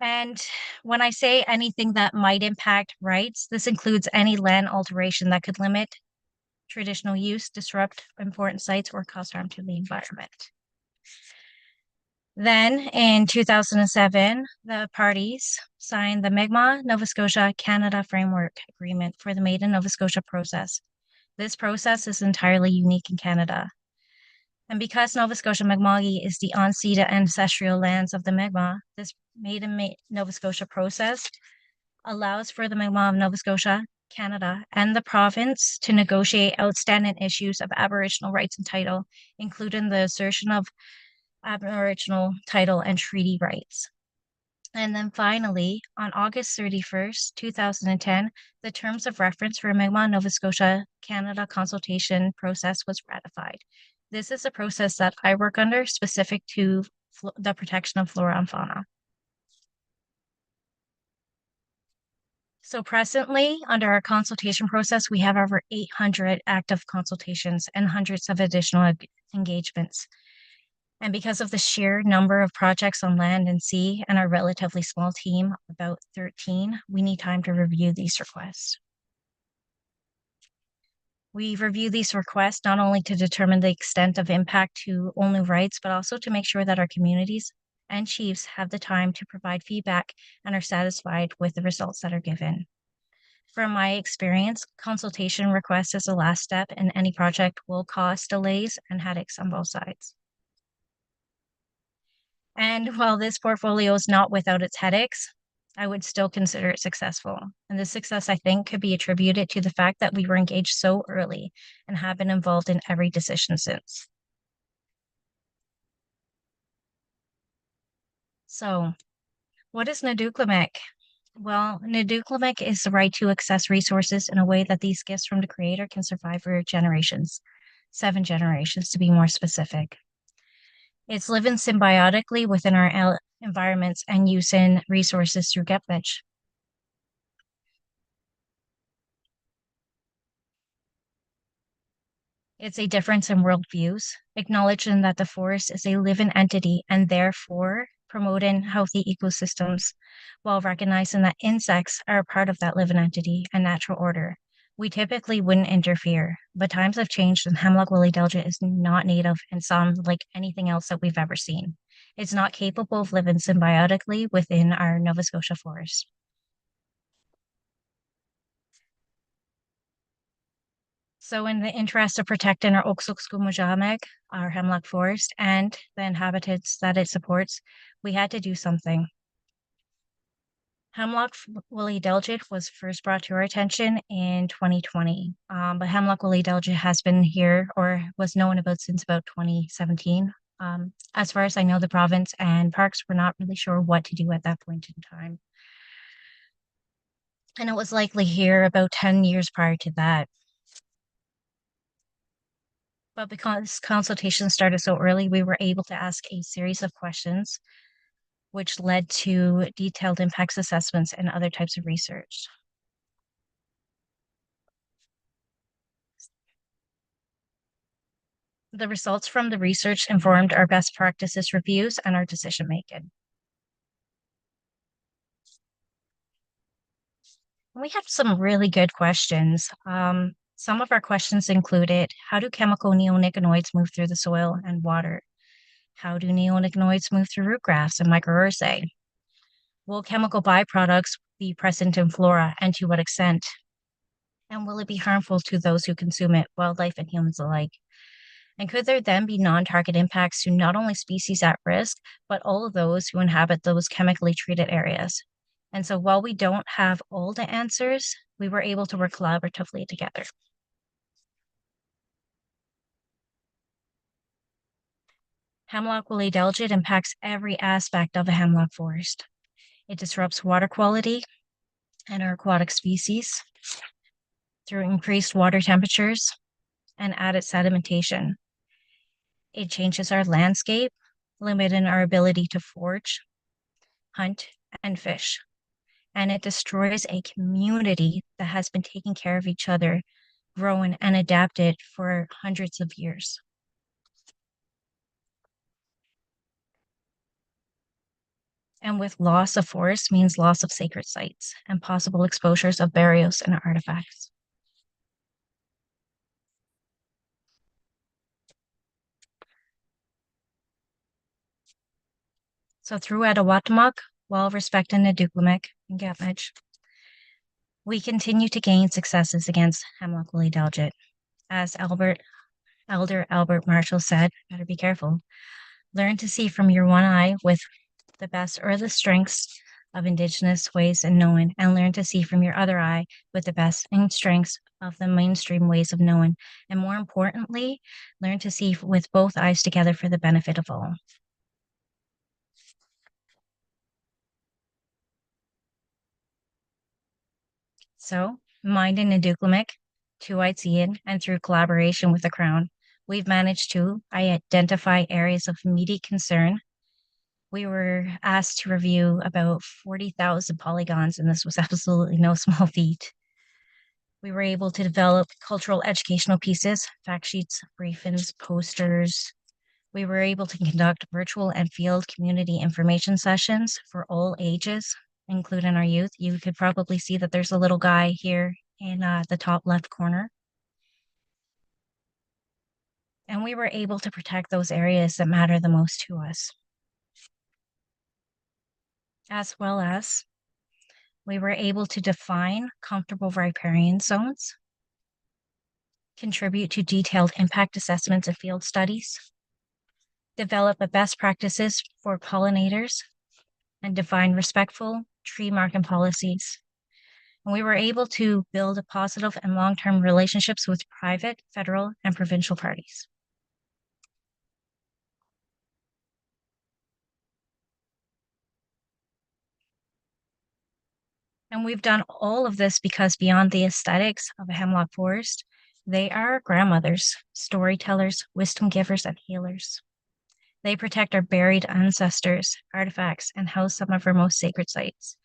And when I say anything that might impact rights, this includes any land alteration that could limit traditional use, disrupt important sites, or cause harm to the environment. Then in 2007, the parties signed the Mi'kmaq Nova Scotia Canada Framework Agreement for the Made in Nova Scotia process. This process is entirely unique in Canada. And because Nova Scotia Mi'kma'ki is the unceded ancestral lands of the Mi'kmaq, this Made in Nova Scotia process allows for the Mi'kmaq of Nova Scotia, Canada, and the province to negotiate outstanding issues of Aboriginal rights and title, including the assertion of Aboriginal title and treaty rights. And then finally, on August 31st, 2010, the terms of reference for Mi'kmaq Nova Scotia Canada consultation process was ratified. This is a process that I work under specific to the protection of flora and fauna. So presently, under our consultation process, we have over 800 active consultations and hundreds of additional engagements. And because of the sheer number of projects on land and sea and our relatively small team, about 13, we need time to review these requests. We review these requests not only to determine the extent of impact to only rights, but also to make sure that our communities and chiefs have the time to provide feedback and are satisfied with the results that are given. From my experience, consultation request is the last step, and any project will cause delays and headaches on both sides. And while this portfolio is not without its headaches, I would still consider it successful. And this success, I think, could be attributed to the fact that we were engaged so early and have been involved in every decision since. So, what is Naduklamek? Well, Naduklamek is the right to access resources in a way that these gifts from the Creator can survive for generations, 7 generations to be more specific. It's living symbiotically within our environments and using resources through Gepvech. It's a difference in worldviews, acknowledging that the forest is a living entity and therefore promoting healthy ecosystems, while recognizing that insects are a part of that living entity and natural order. We typically wouldn't interfere, but times have changed and Hemlock Woolly Adelgid is not native and sounds like anything else that we've ever seen. It's not capable of living symbiotically within our Nova Scotia forest. So in the interest of protecting our Oksukskumujamek, our hemlock forest, and the inhabitants that it supports, we had to do something. Hemlock Woolly Adelgid was first brought to our attention in 2020, but Hemlock Woolly Adelgid has been here or was known about since about 2017. As far as I know, the province and parks were not really sure what to do at that point in time. And it was likely here about 10 years prior to that. But because consultation started so early, we were able to ask a series of questions, which led to detailed impacts assessments and other types of research. The results from the research informed our best practices reviews and our decision making. We had some really good questions. Some of our questions included, how do chemical neonicotinoids move through the soil and water? How do neonicotinoids move through root grafts and mycorrhizae? Will chemical byproducts be present in flora and to what extent? And will it be harmful to those who consume it, wildlife and humans alike? And could there then be non-target impacts to not only species at risk, but all of those who inhabit those chemically treated areas? And so while we don't have all the answers, we were able to work collaboratively together. Hemlock Woolly Adelgid impacts every aspect of a hemlock forest. It disrupts water quality and our aquatic species through increased water temperatures and added sedimentation. It changes our landscape, limiting our ability to forage, hunt, and fish. And it destroys a community that has been taking care of each other, grown and adapted for hundreds of years. And with loss of forest means loss of sacred sites and possible exposures of burials and artifacts. So through Etawatamuk, while respecting the Naduklamek and Gepvech, we continue to gain successes against Hemlock Woolly Adelgid. As Elder Albert Marshall said, better be careful. Learn to see from your one eye with the best or the strengths of Indigenous ways of knowing, and learn to see from your other eye with the best and strengths of the mainstream ways of knowing. And more importantly, learn to see with both eyes together for the benefit of all. So, minding Naduklamek, two-eyed seeing, and through collaboration with the Crown, we've managed to identify areas of immediate concern. We were asked to review about 40,000 polygons, and this was absolutely no small feat. We were able to develop cultural educational pieces, fact sheets, briefings, posters. We were able to conduct virtual and field community information sessions for all ages, including our youth. You could probably see that there's a little guy here in the top left corner. And we were able to protect those areas that matter the most to us. As well as we were able to define comfortable riparian zones, contribute to detailed impact assessments and field studies, develop a best practices for pollinators, and define respectful tree marking policies. And we were able to build a positive and long-term relationships with private, federal, and provincial parties. And we've done all of this because beyond the aesthetics of a hemlock forest, they are grandmothers, storytellers, wisdom givers, and healers. They protect our buried ancestors, artifacts, and house some of our most sacred sites,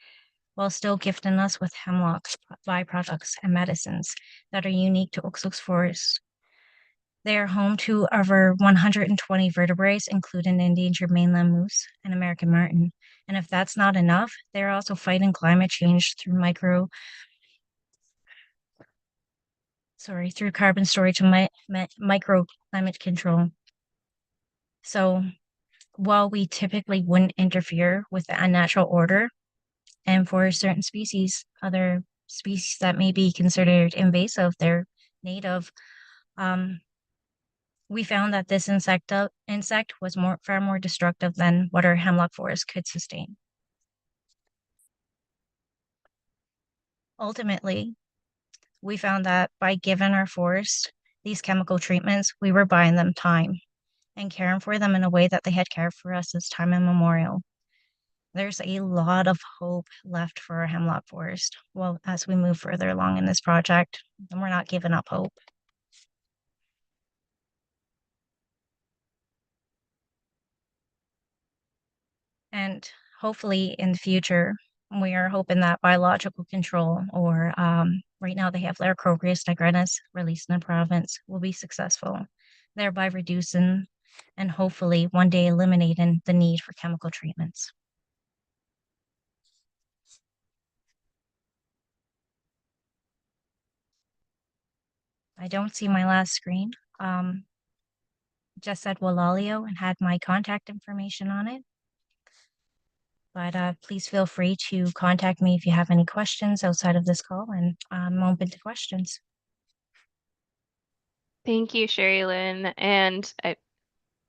while still gifting us with hemlock byproducts and medicines that are unique to Oxox Forest. They are home to over 120 vertebrates, including endangered mainland moose and American marten. And if that's not enough, they're also fighting climate change through through carbon storage and micro climate control. So while we typically wouldn't interfere with the unnatural order, and for certain species, other species that may be considered invasive, they're native, we found that this insect was far more destructive than what our hemlock forest could sustain. Ultimately, we found that by giving our forest these chemical treatments, we were buying them time and caring for them in a way that they had cared for us since time immemorial. There's a lot of hope left for our hemlock forest. Well, as we move further along in this project, and we're not giving up hope. And hopefully in the future, we are hoping that biological control, or right now they have Leucochrius nigrinus released in the province, will be successful, thereby reducing and hopefully one day eliminating the need for chemical treatments. I don't see my last screen. Just said Walalio and had my contact information on it. But please feel free to contact me if you have any questions outside of this call, and I'm open to questions. Thank you, Sherilyn. And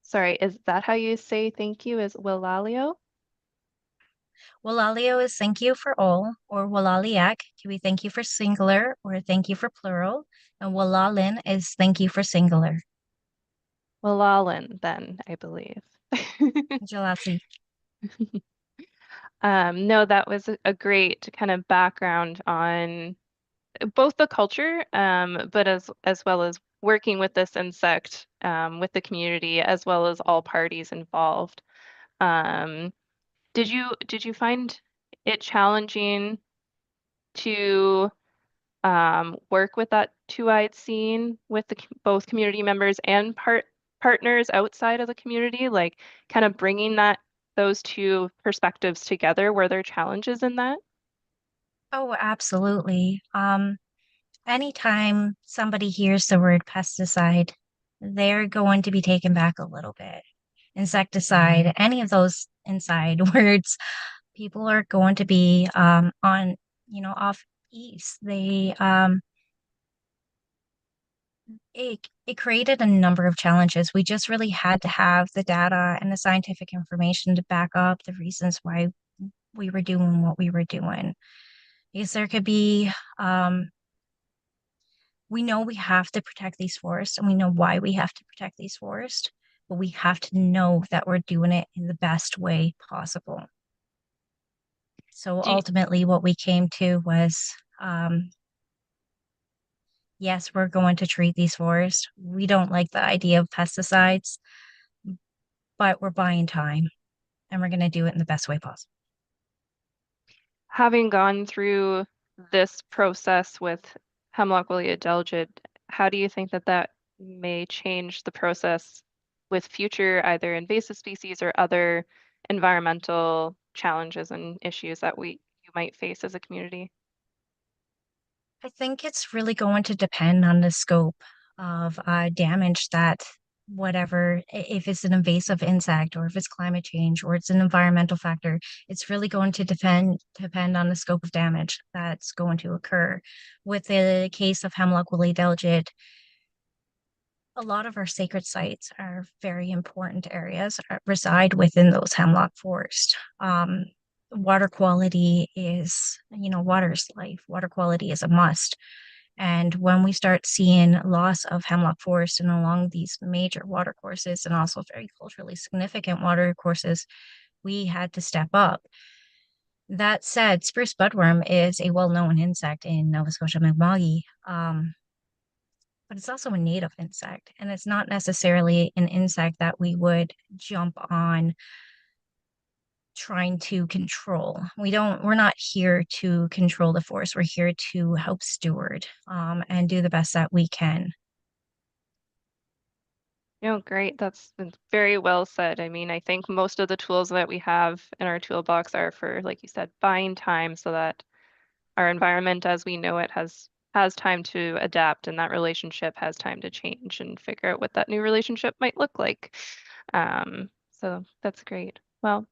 sorry, is that how you say thank you? Is Wilalio? Walalio is thank you for all, or Walaliak can be thank you for singular or thank you for plural, and Walalin is thank you for singular. Walalin, then, I believe. Jalasi. No, that was a great kind of background on both the culture, but as well as working with this insect, with the community, as well as all parties involved. Did you find it challenging to work with that two-eyed scene with both community members and partners outside of the community, like kind of bringing those two perspectives together? Were there challenges in that? Oh, absolutely. Anytime somebody hears the word pesticide, they're going to be taken back a little bit. Insecticide, any of those inside words, people are going to be off ease. It created a number of challenges. We just really had to have the data and the scientific information to back up the reasons why we were doing what we were doing. Because there could be, we know we have to protect these forests, and we know why we have to protect these forests, but we have to know that we're doing it in the best way possible. So ultimately, what we came to was, yes, we're going to treat these forests. We don't like the idea of pesticides, but we're buying time, and we're going to do it in the best way possible. Having gone through this process with Hemlock Woolly Adelgid, how do you think that may change the process with future either invasive species or other environmental challenges and issues that you might face as a community? I think it's really going to depend on the scope of damage that whatever, if it's an invasive insect or if it's climate change or it's an environmental factor, it's really going to depend on the scope of damage that's going to occur. With the case of Hemlock Woolly Adelgid, a lot of our sacred sites are very important areas, reside within those hemlock forests. Water quality is, water is life. Water quality is a must. And when we start seeing loss of hemlock forest and along these major water courses and also very culturally significant water courses, we had to step up. That said, spruce budworm is a well-known insect in Nova Scotia Mi'kma'ki, but it's also a native insect, and it's not necessarily an insect that we would jump on trying to control. We're not here to control the forest. We're here to help steward and do the best that we can. Great. That's very well said. I mean, I think most of the tools that we have in our toolbox are for, like you said, buying time so that our environment as we know it has time to adapt and that relationship has time to change and figure out what that new relationship might look like. So that's great. Well,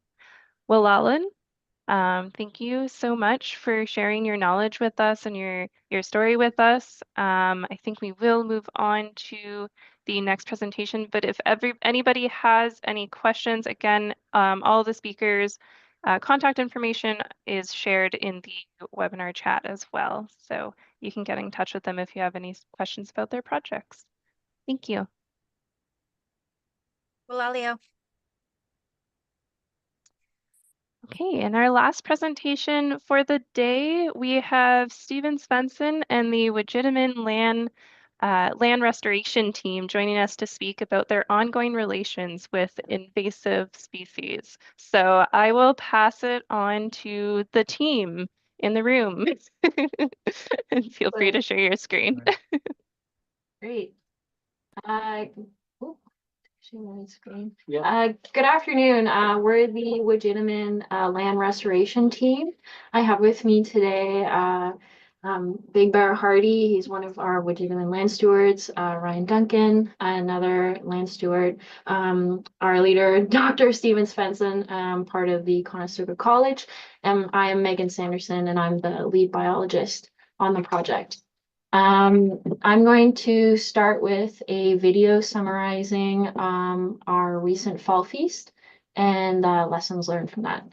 Alan, thank you so much for sharing your knowledge with us and your story with us. I think we will move on to the next presentation, but if anybody has any questions, again, all the speakers' contact information is shared in the webinar chat as well. So you can get in touch with them if you have any questions about their projects. Thank you. Well, Okay, in our last presentation for the day, we have Stephen Svenson and the Wiijindamaan land restoration team joining us to speak about their ongoing relations with invasive species. So I will pass it on to the team in the room. And feel free to share your screen. Great. Sharing my screen. Yeah. Good afternoon. We're the Wiijindamaan land restoration team. I have with me today Big Bear Hardy. He's one of our Wiijindamaan land stewards. Ryan Duncan, another land steward. Our leader, Dr. Stephen Svenson, part of the Conestoga College. And I am Megan Sanderson, and I'm the lead biologist on the project. I'm going to start with a video summarizing our recent fall feast and lessons learned from that.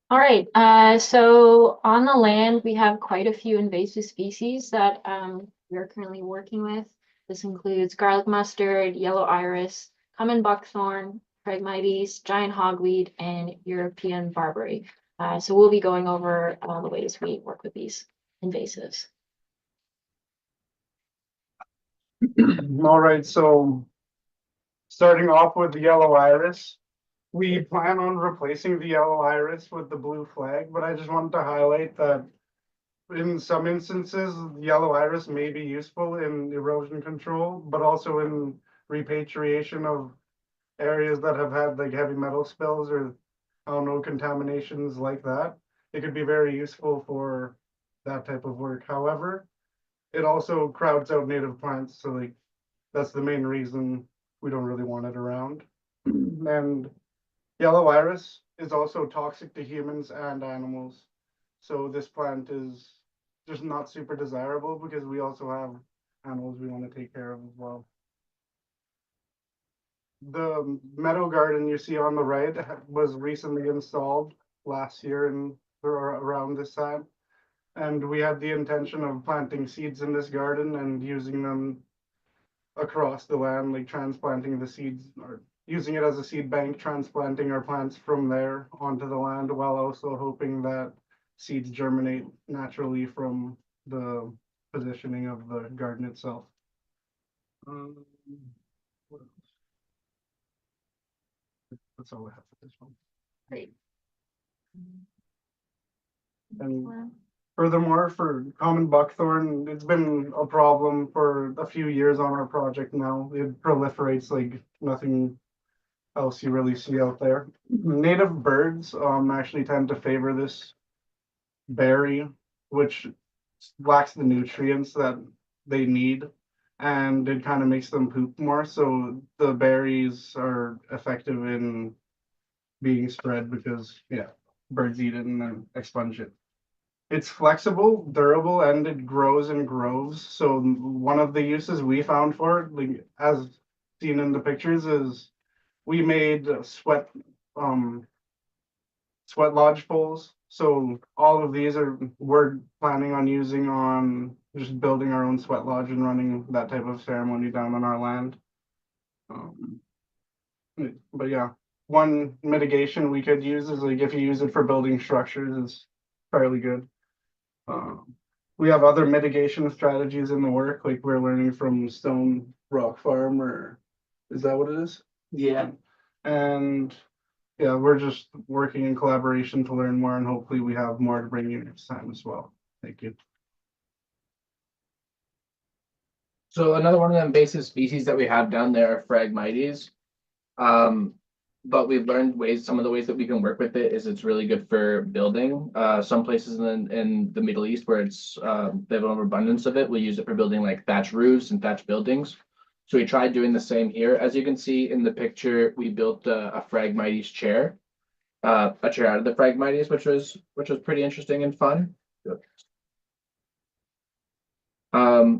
All right, so on the land, we have quite a few invasive species that we are currently working with. This includes garlic mustard, yellow iris, common buckthorn, Phragmites, giant hogweed, and European barberry. So we'll be going over the ways we work with these invasives. All right, so starting off with the yellow iris, we plan on replacing the yellow iris with the blue flag, but I just wanted to highlight that in some instances, the yellow iris may be useful in erosion control, but also in repatriation of areas that have had like heavy metal spills or I don't know, contaminations like that. It could be very useful for that type of work. However, it also crowds out native plants, so like that's the main reason we don't really want it around. And yellow iris is also toxic to humans and animals. So this plant is just not super desirable because we also have animals we want to take care of as well. The meadow garden you see on the right was recently installed last year and around this time. And we had the intention of planting seeds in this garden and using them across the land, like transplanting the seeds or using it as a seed bank, transplanting our plants from there onto the land while also hoping that seeds germinate naturally from the positioning of the garden itself. What else? That's all I have for this one. Great. And furthermore, for common buckthorn, it's been a problem for a few years on our project now. It proliferates like nothing else you really see out there. Native birds actually tend to favor this berry, which lacks the nutrients that they need, and it kind of makes them poop more. So the berries are effective in being spread because yeah, birds eat it and then expunge it. It's flexible, durable, and it grows in groves. So one of the uses we found for it, like as seen in the pictures, is we made sweat lodge poles. So all of these we're planning on using on just building our own sweat lodge and running that type of ceremony down on our land. But yeah, one mitigation we could use is like if you use it for building structures, it's fairly good. We have other mitigation strategies in the work, like we're learning from Stone Rock Farm, or is that what it is? Yeah. And yeah, we're just working in collaboration to learn more, and hopefully we have more to bring you next time as well. Thank you. So another one of the invasive species that we have down there are Phragmites. But we've learned some of the ways that we can work with it is it's really good for building. Some places in the Middle East where it's they have an overabundance of it, we use it for building like thatch roofs and thatch buildings. So we tried doing the same here. As you can see in the picture, we built a Phragmites chair, a chair out of the Phragmites, which was pretty interesting and fun.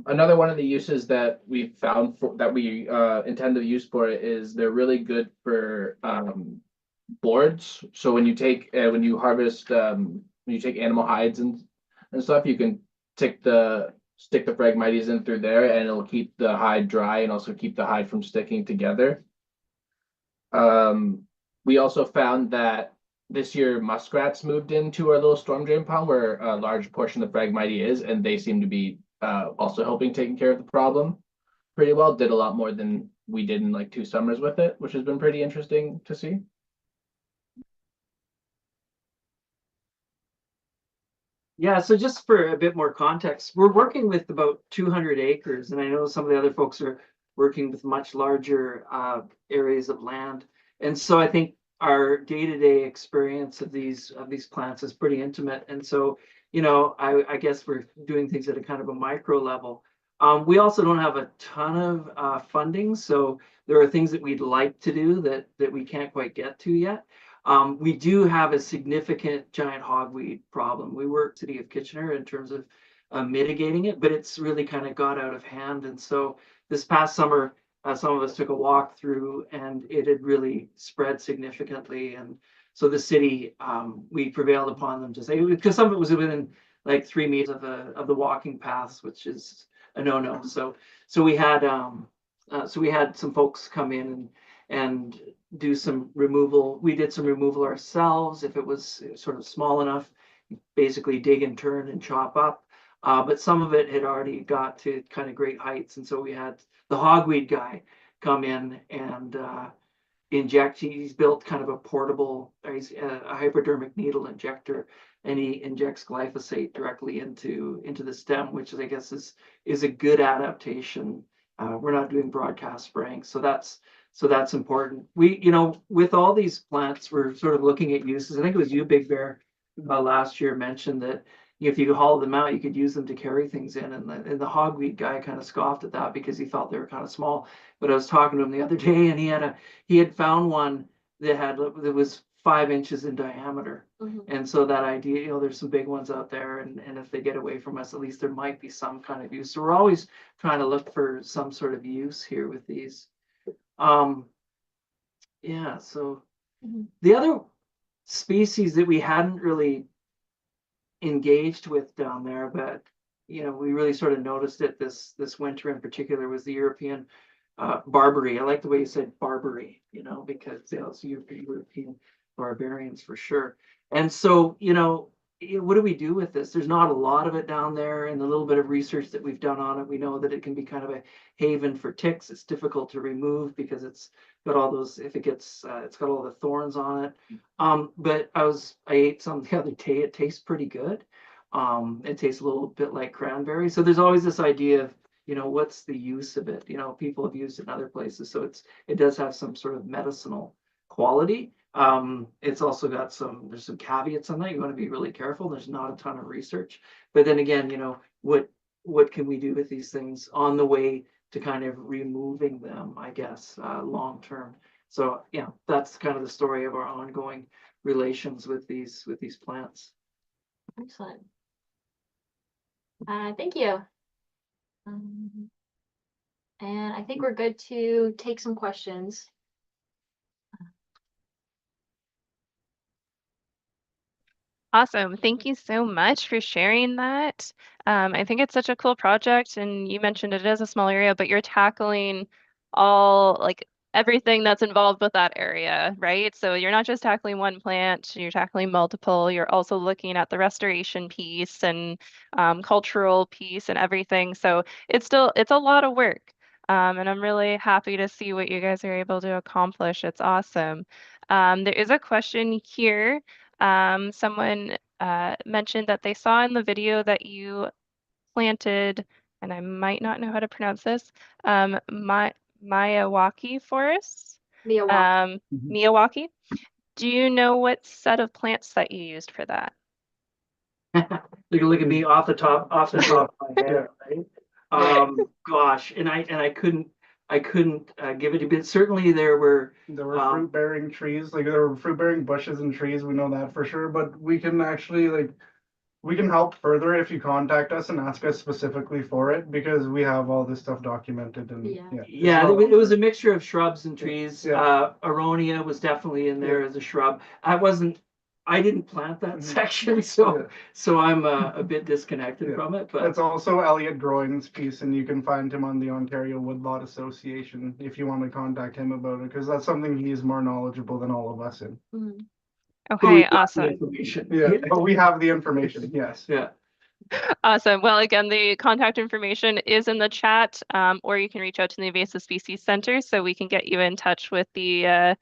Another one of the uses that we found that we intend to use for it is they're really good for boards. So when you take when you harvest when you take animal hides and stuff, you can stick the Phragmites in through there, and it'll keep the hide dry and also keep the hide from sticking together. We also found that this year muskrats moved into our little storm drain pond where a large portion of the Phragmite is, and they seem to be also helping taking care of the problem pretty well. Did a lot more than we did in like 2 summers with it, which has been pretty interesting to see. Yeah, so just for a bit more context, we're working with about 200 acres, and I know some of the other folks are working with much larger areas of land. And so I think our day-to-day experience of these plants is pretty intimate. And so, you know, I guess we're doing things at a kind of a micro level. We also don't have a ton of funding, so there are things that we'd like to do that we can't quite get to yet. We do have a significant giant hogweed problem. We work with the City of Kitchener in terms of mitigating it, but it's really kind of got out of hand. And so this past summer, some of us took a walk through, and it had really spread significantly. And So the city, we prevailed upon them to say, because some of it was within like 3 meters of the walking paths, which is a no-no. So we had some folks come in and do some removal. We did some removal ourselves if it was sort of small enough, basically dig and turn and chop up. But some of it had already got to kind of great heights. And so we had the hogweed guy come in and inject. He's built kind of a portable, he's a hypodermic needle injector, and he injects glyphosate directly into the stem, which I guess is a good adaptation. We're not doing broadcast spraying, so that's important. We, with all these plants, we're sort of looking at uses. I think it was you, Big Bear, last year mentioned that if you hollow them out, you could use them to carry things in. And the hogweed guy kind of scoffed at that because he thought they were kind of small. But I was talking to him the other day, and he had found one that was 5 inches in diameter. And so that idea, there's some big ones out there, and if they get away from us, at least there might be some kind of use. So we're always trying to look for some sort of use here with these. Yeah, so the other species that we hadn't really engaged with down there, but we really sort of noticed it this winter in particular, was the European barberry. I like the way you said barberry, because it's European barbarians for sure. And so what do we do with this? There's not a lot of it down there, and the little bit of research that we've done on it, we know that it can be kind of a haven for ticks. It's difficult to remove because it's got all those, if it gets it's got all the thorns on it. But I ate some the other day. It tastes pretty good. It tastes a little bit like cranberry. So there's always this idea of what's the use of it. People have used it in other places, so it does have some sort of medicinal quality. It's also got there's some caveats on that. You want to be really careful. There's not a ton of research, but then again, what can we do with these things on the way to kind of removing them, I guess, long term. So yeah, that's kind of the story of our ongoing relations with these plants. Excellent. Thank you. And I think we're good to take some questions. Awesome. Thank you so much for sharing that. I think it's such a cool project, and you mentioned it is a small area, but you're tackling everything that's involved with that area, right? So you're not just tackling one plant, you're tackling multiple. You're also looking at the restoration piece and cultural piece and everything. So it's a lot of work. And I'm really happy to see what you guys are able to accomplish. It's awesome. There is a question here. Someone mentioned that they saw in the video that you planted, and I might not know how to pronounce this, Miyawaki forests. Miyawaki. Do you know what set of plants that you used for that? You can look at me off the top of my head, right? Gosh, and I couldn't give it a bit. Certainly there were fruit-bearing trees, there were fruit-bearing bushes and trees, we know that for sure, but we can actually we can help further if you contact us and ask us specifically for it, because we have all this stuff documented. And it was a mixture of shrubs and trees. Aronia was definitely in there as a shrub. I didn't plant that section, so I'm a bit disconnected from it. But it's also Elliot Groin's piece, and you can find him on the Ontario Woodlot Association if you want to contact him about it, because that's something he's more knowledgeable than all of us in. Okay, awesome. But we have the information. Yes. Yeah. Awesome. Well, again, the contact information is in the chat, or you can reach out to the Invasive Species Center so we can get you in touch with the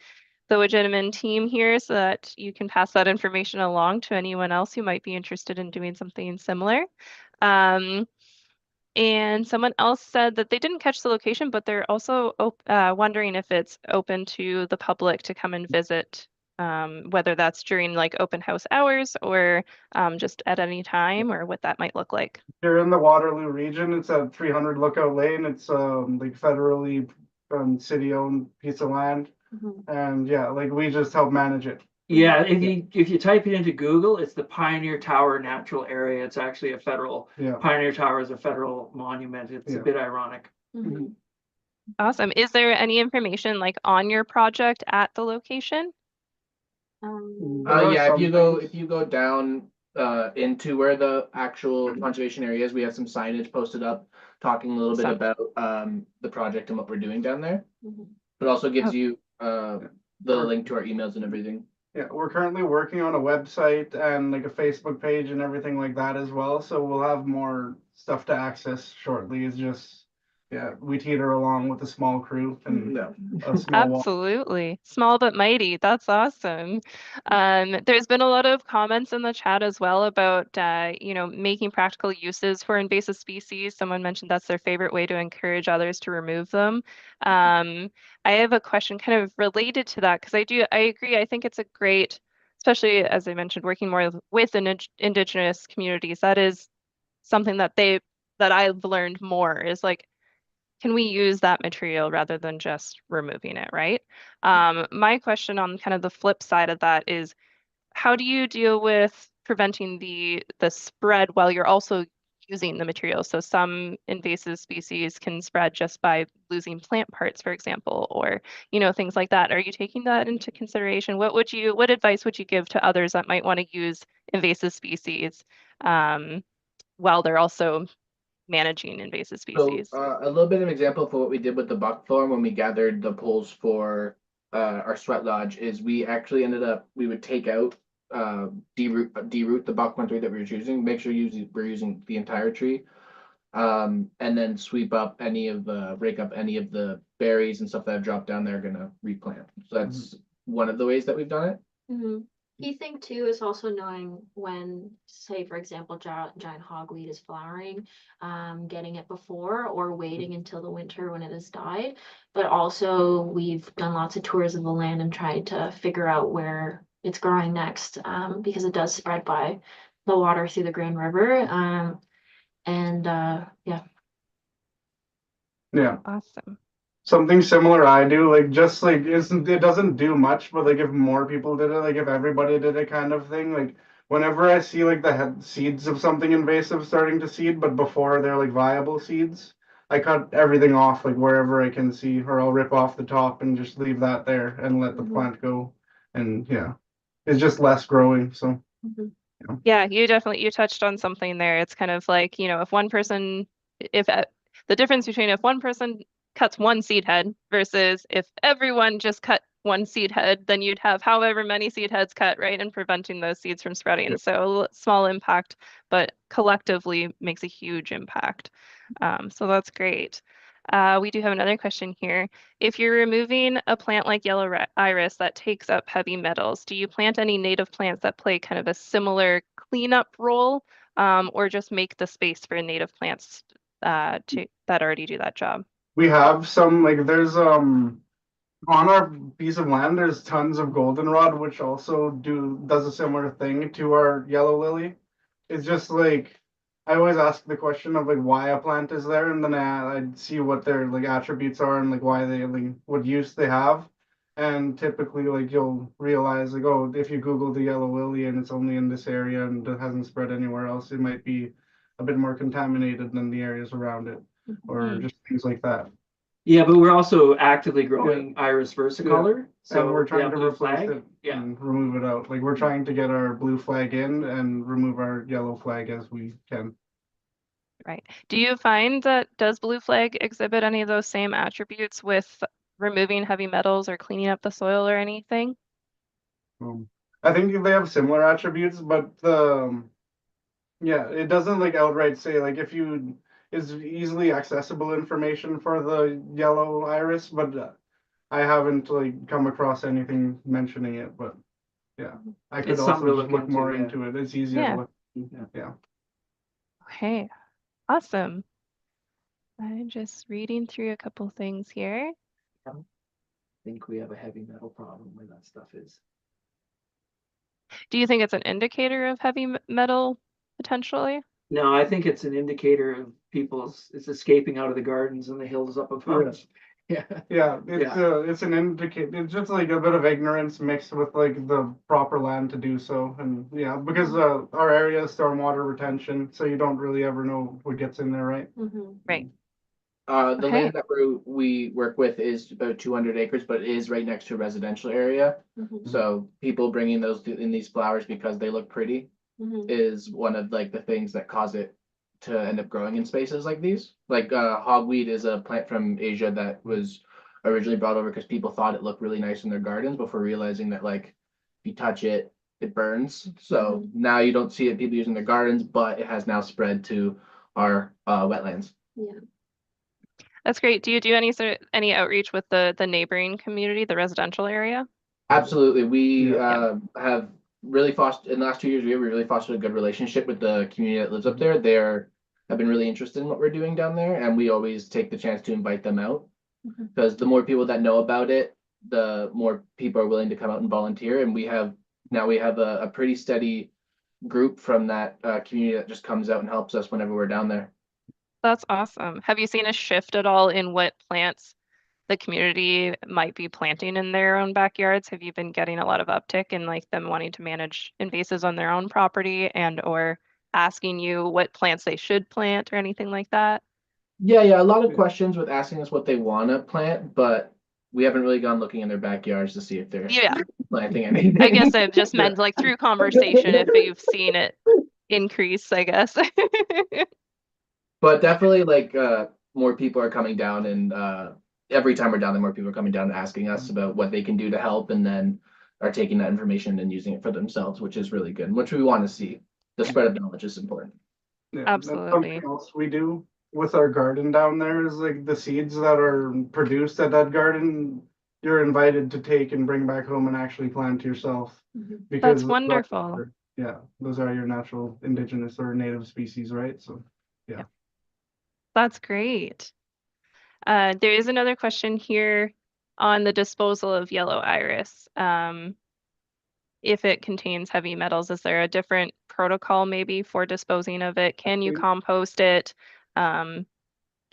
Wiijindamaan team here so that you can pass that information along to anyone else who might be interested in doing something similar. And someone else said that they didn't catch the location, but they're also wondering if it's open to the public to come and visit, whether that's during open house hours or just at any time, or what that might look like. You're in the Waterloo region. It's at 300 Lookout Lane. It's federally city-owned piece of land. And we just help manage it. Yeah, if you type it into Google, it's the Pioneer Tower Natural Area. It's actually a federal. Pioneer Tower is a federal monument. It's a bit ironic. Awesome. Is there any information on your project at the location? There are Yeah, some things. if you go down into where the actual conservation area is, we have some signage posted up talking a little bit Awesome. about the project and what we're doing down there. Mhm. It also gives Oh. you the link to our emails and everything. Yeah, we're currently working on a website and like a Facebook page and everything like that as well. So we'll have more stuff to access shortly. It's just, yeah, we teeter along with a small crew and No. a small wall. Absolutely. Small but mighty. That's awesome. There's been a lot of comments in the chat as well about, making practical uses for invasive species. Someone mentioned that's their favorite way to encourage others to remove them. I have a question kind of related to that because I agree. I think it's a great, especially as I mentioned, working more with Indigenous communities. That is something that I've learned more is like, can we use that material rather than just removing it, right? My question on kind of the flip side of that is, how do you deal with preventing the spread while you're also using the material? So some invasive species can spread just by losing plant parts, for example, or things like that. Are you taking that into consideration? What advice would you give to others that might want to use invasive species while they're also managing invasive So species? a little bit of example for what we did with the buckthorn when we gathered the poles for our sweat lodge is we actually we would take out deroot the buckthorn tree that we were choosing, make sure we're using the entire tree, and then rake up any of the berries and stuff that have dropped down there, gonna replant. So that's one of the ways that we've done it. Mm-hmm. Key thing too is also knowing when, say, for example, giant hogweed is flowering, getting it before or waiting until the winter when it has died. But also we've done lots of tours of the land and tried to figure out where it's growing next, because it does spread by the water through the Grand River. Yeah. Yeah. Awesome. Something similar I do, like just like it doesn't do much, but like if more people did it, like if everybody did it kind of thing, like whenever I see like the seeds of something invasive starting to seed, but before they're like viable seeds, I cut everything off like wherever I can see, or I'll rip off the top and just leave that there and let the plant go. And yeah, it's just less growing. So Yeah, you touched on something there. It's kind of like, if one person, if the difference between if one person cuts one seed head versus if everyone just cut one seed head, then you'd have however many seed heads cut, right? And preventing those seeds from spreading. Yep. So small impact, but collectively makes a huge impact. So that's great. We do have another question here. If you're removing a plant like yellow iris that takes up heavy metals, do you plant any native plants that play kind of a similar cleanup role, or just make the space for native plants that already do that job? we have some like there's on our piece of land, there's tons of goldenrod, which also does a similar thing to our yellow lily. It's just like I always ask the question of like why a plant is there, and then I see what their like attributes are and like why they like what use they have. And typically, like you'll realize like, oh, if you Google the yellow lily and it's only in this area and it hasn't spread anywhere else, it might be a bit more contaminated than the areas around it, or just things like that. Yeah, but we're also actively growing Iris versicolor. So we're trying to blue replace flag. it Yeah. and remove it out. Like we're trying to get our blue flag in and remove our yellow flag as we can. Right. Do you find that does blue flag exhibit any of those same attributes with removing heavy metals or cleaning up the soil or anything? I think they have similar attributes, but yeah, it doesn't like outright say like if you is easily accessible information for the yellow iris, but I haven't like come across anything mentioning it. But yeah, I could It's also something to just look look more into, into it. It's easier Yeah. to look. Yeah. Okay. Awesome. I'm just reading through a couple things here. I think we have a heavy metal problem where that stuff is. Do you think it's an indicator of heavy metal potentially? No, I think it's an indicator of it's escaping out of the gardens and the hills up above. Yeah. Yeah, it's an indicator. It's just like a bit of ignorance mixed with like the proper land to do so, and yeah, because our area is stormwater retention, so you don't really ever know what gets in there, right? Mm-hmm. Right. The Okay. land that we work with is about 200 acres, but it is right next to a residential area. Mhm, So people bringing those in these flowers because they look pretty mhm. is one of like the things that cause it to end up growing in spaces like these. Like hogweed is a plant from Asia that was originally brought over because people thought it looked really nice in their gardens before realizing that like if you touch it, it burns. So now you don't see it people using their gardens, but it has now spread to our wetlands. Yeah. That's great. Do you do any outreach with the neighboring community, the residential area? Absolutely. We Yeah. have really fostered in the last 2 years, we have really fostered a good relationship with the community that lives up there. They're have been really interested in what we're doing down there, and we always take the chance to invite them out Mhm. because the more people that know about it, the more people are willing to come out and volunteer. And we have a pretty steady group from that community that just comes out and helps us whenever we're down there. That's awesome. Have you seen a shift at all in what plants the community might be planting in their own backyards? Have you been getting a lot of uptick in like them wanting to manage invasives on their own property and or asking you what plants they should plant or anything like that? Yeah, a lot of questions with asking us what they want to plant, but we haven't really gone looking in their backyards to see if they're Yeah, planting anything. I guess I've just meant like through conversation if you've seen it increase, I guess. But definitely like more people are coming down and every time we're down there, more people are coming down and asking us about what they can do to help and then are taking that information and using it for themselves, which is really good, and which we want to see. The spread of knowledge is important. Yeah, that's Absolutely. something else we do with our garden down there is like the seeds that are produced at that garden, you're invited to take and bring back home and actually plant yourself. Mhm. Because That's wonderful. yeah, those are your natural indigenous or native species, right? So yeah. That's great. There is another question here on the disposal of yellow iris. If it contains heavy metals, is there a different protocol maybe for disposing of it? Can you compost it? Can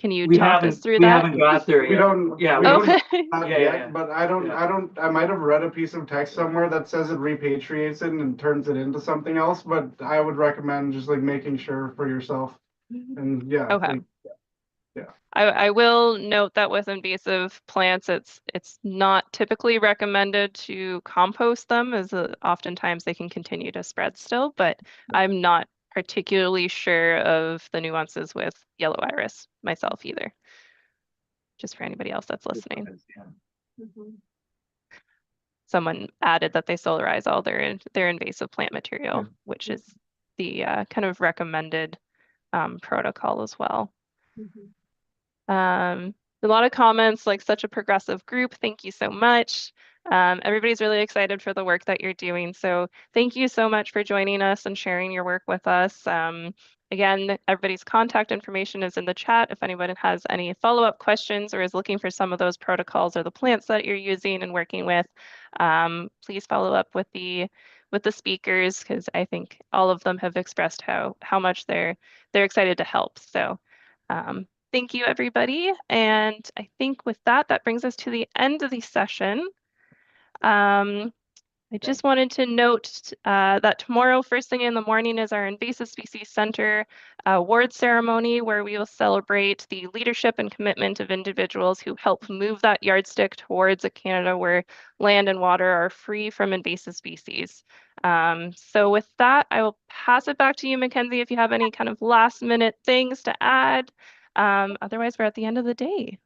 you talk us through We that? haven't got there We yet. don't Yeah, we we- don't Okay. not Yeah, yet, yeah. but I might have read a piece of text somewhere that says it repatriates it and turns it into something else, but I would recommend just like making sure for yourself. And yeah, Okay. like, I will note that with invasive plants, it's not typically recommended to compost them, as oftentimes they can continue to spread still, but I'm not particularly sure of the nuances with yellow iris myself either. Just for anybody else that's listening. Mhm. Someone added that they solarize all their invasive plant material, which is the kind of recommended protocol as well. Mhm. A lot of comments, like such a progressive group. Thank you so much. Everybody's really excited for the work that you're doing. So thank you so much for joining us and sharing your work with us. Again, everybody's contact information is in the chat. If anyone has any follow-up questions or is looking for some of those protocols or the plants that you're using and working with, please follow up with the speakers, because I think all of them have expressed how much they're excited to help. So thank you, everybody. And I think with that, that brings us to the end of the session. I just wanted to note that tomorrow, first thing in the morning, is our Invasive Species Center award ceremony, where we will celebrate the leadership and commitment of individuals who help move that yardstick towards a Canada where land and water are free from invasive species. So with that, I will pass it back to you, Mackenzie, if you have any kind of last minute things to add. Otherwise, we're at the end of the day.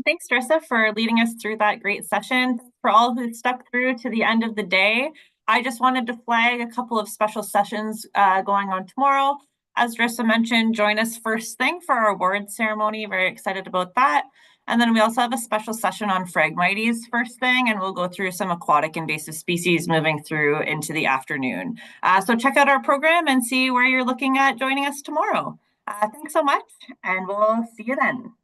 Thanks, Drissa, for leading us through that great session. For all who stuck through to the end of the day, I just wanted to flag a couple of special sessions going on tomorrow. As Drissa mentioned, join us first thing for our award ceremony. Very excited about that. And then we also have a special session on Phragmites first thing, and we'll go through some aquatic invasive species moving through into the afternoon. So check out our program and see where you're looking at joining us tomorrow. Thanks so much, and we'll see you then.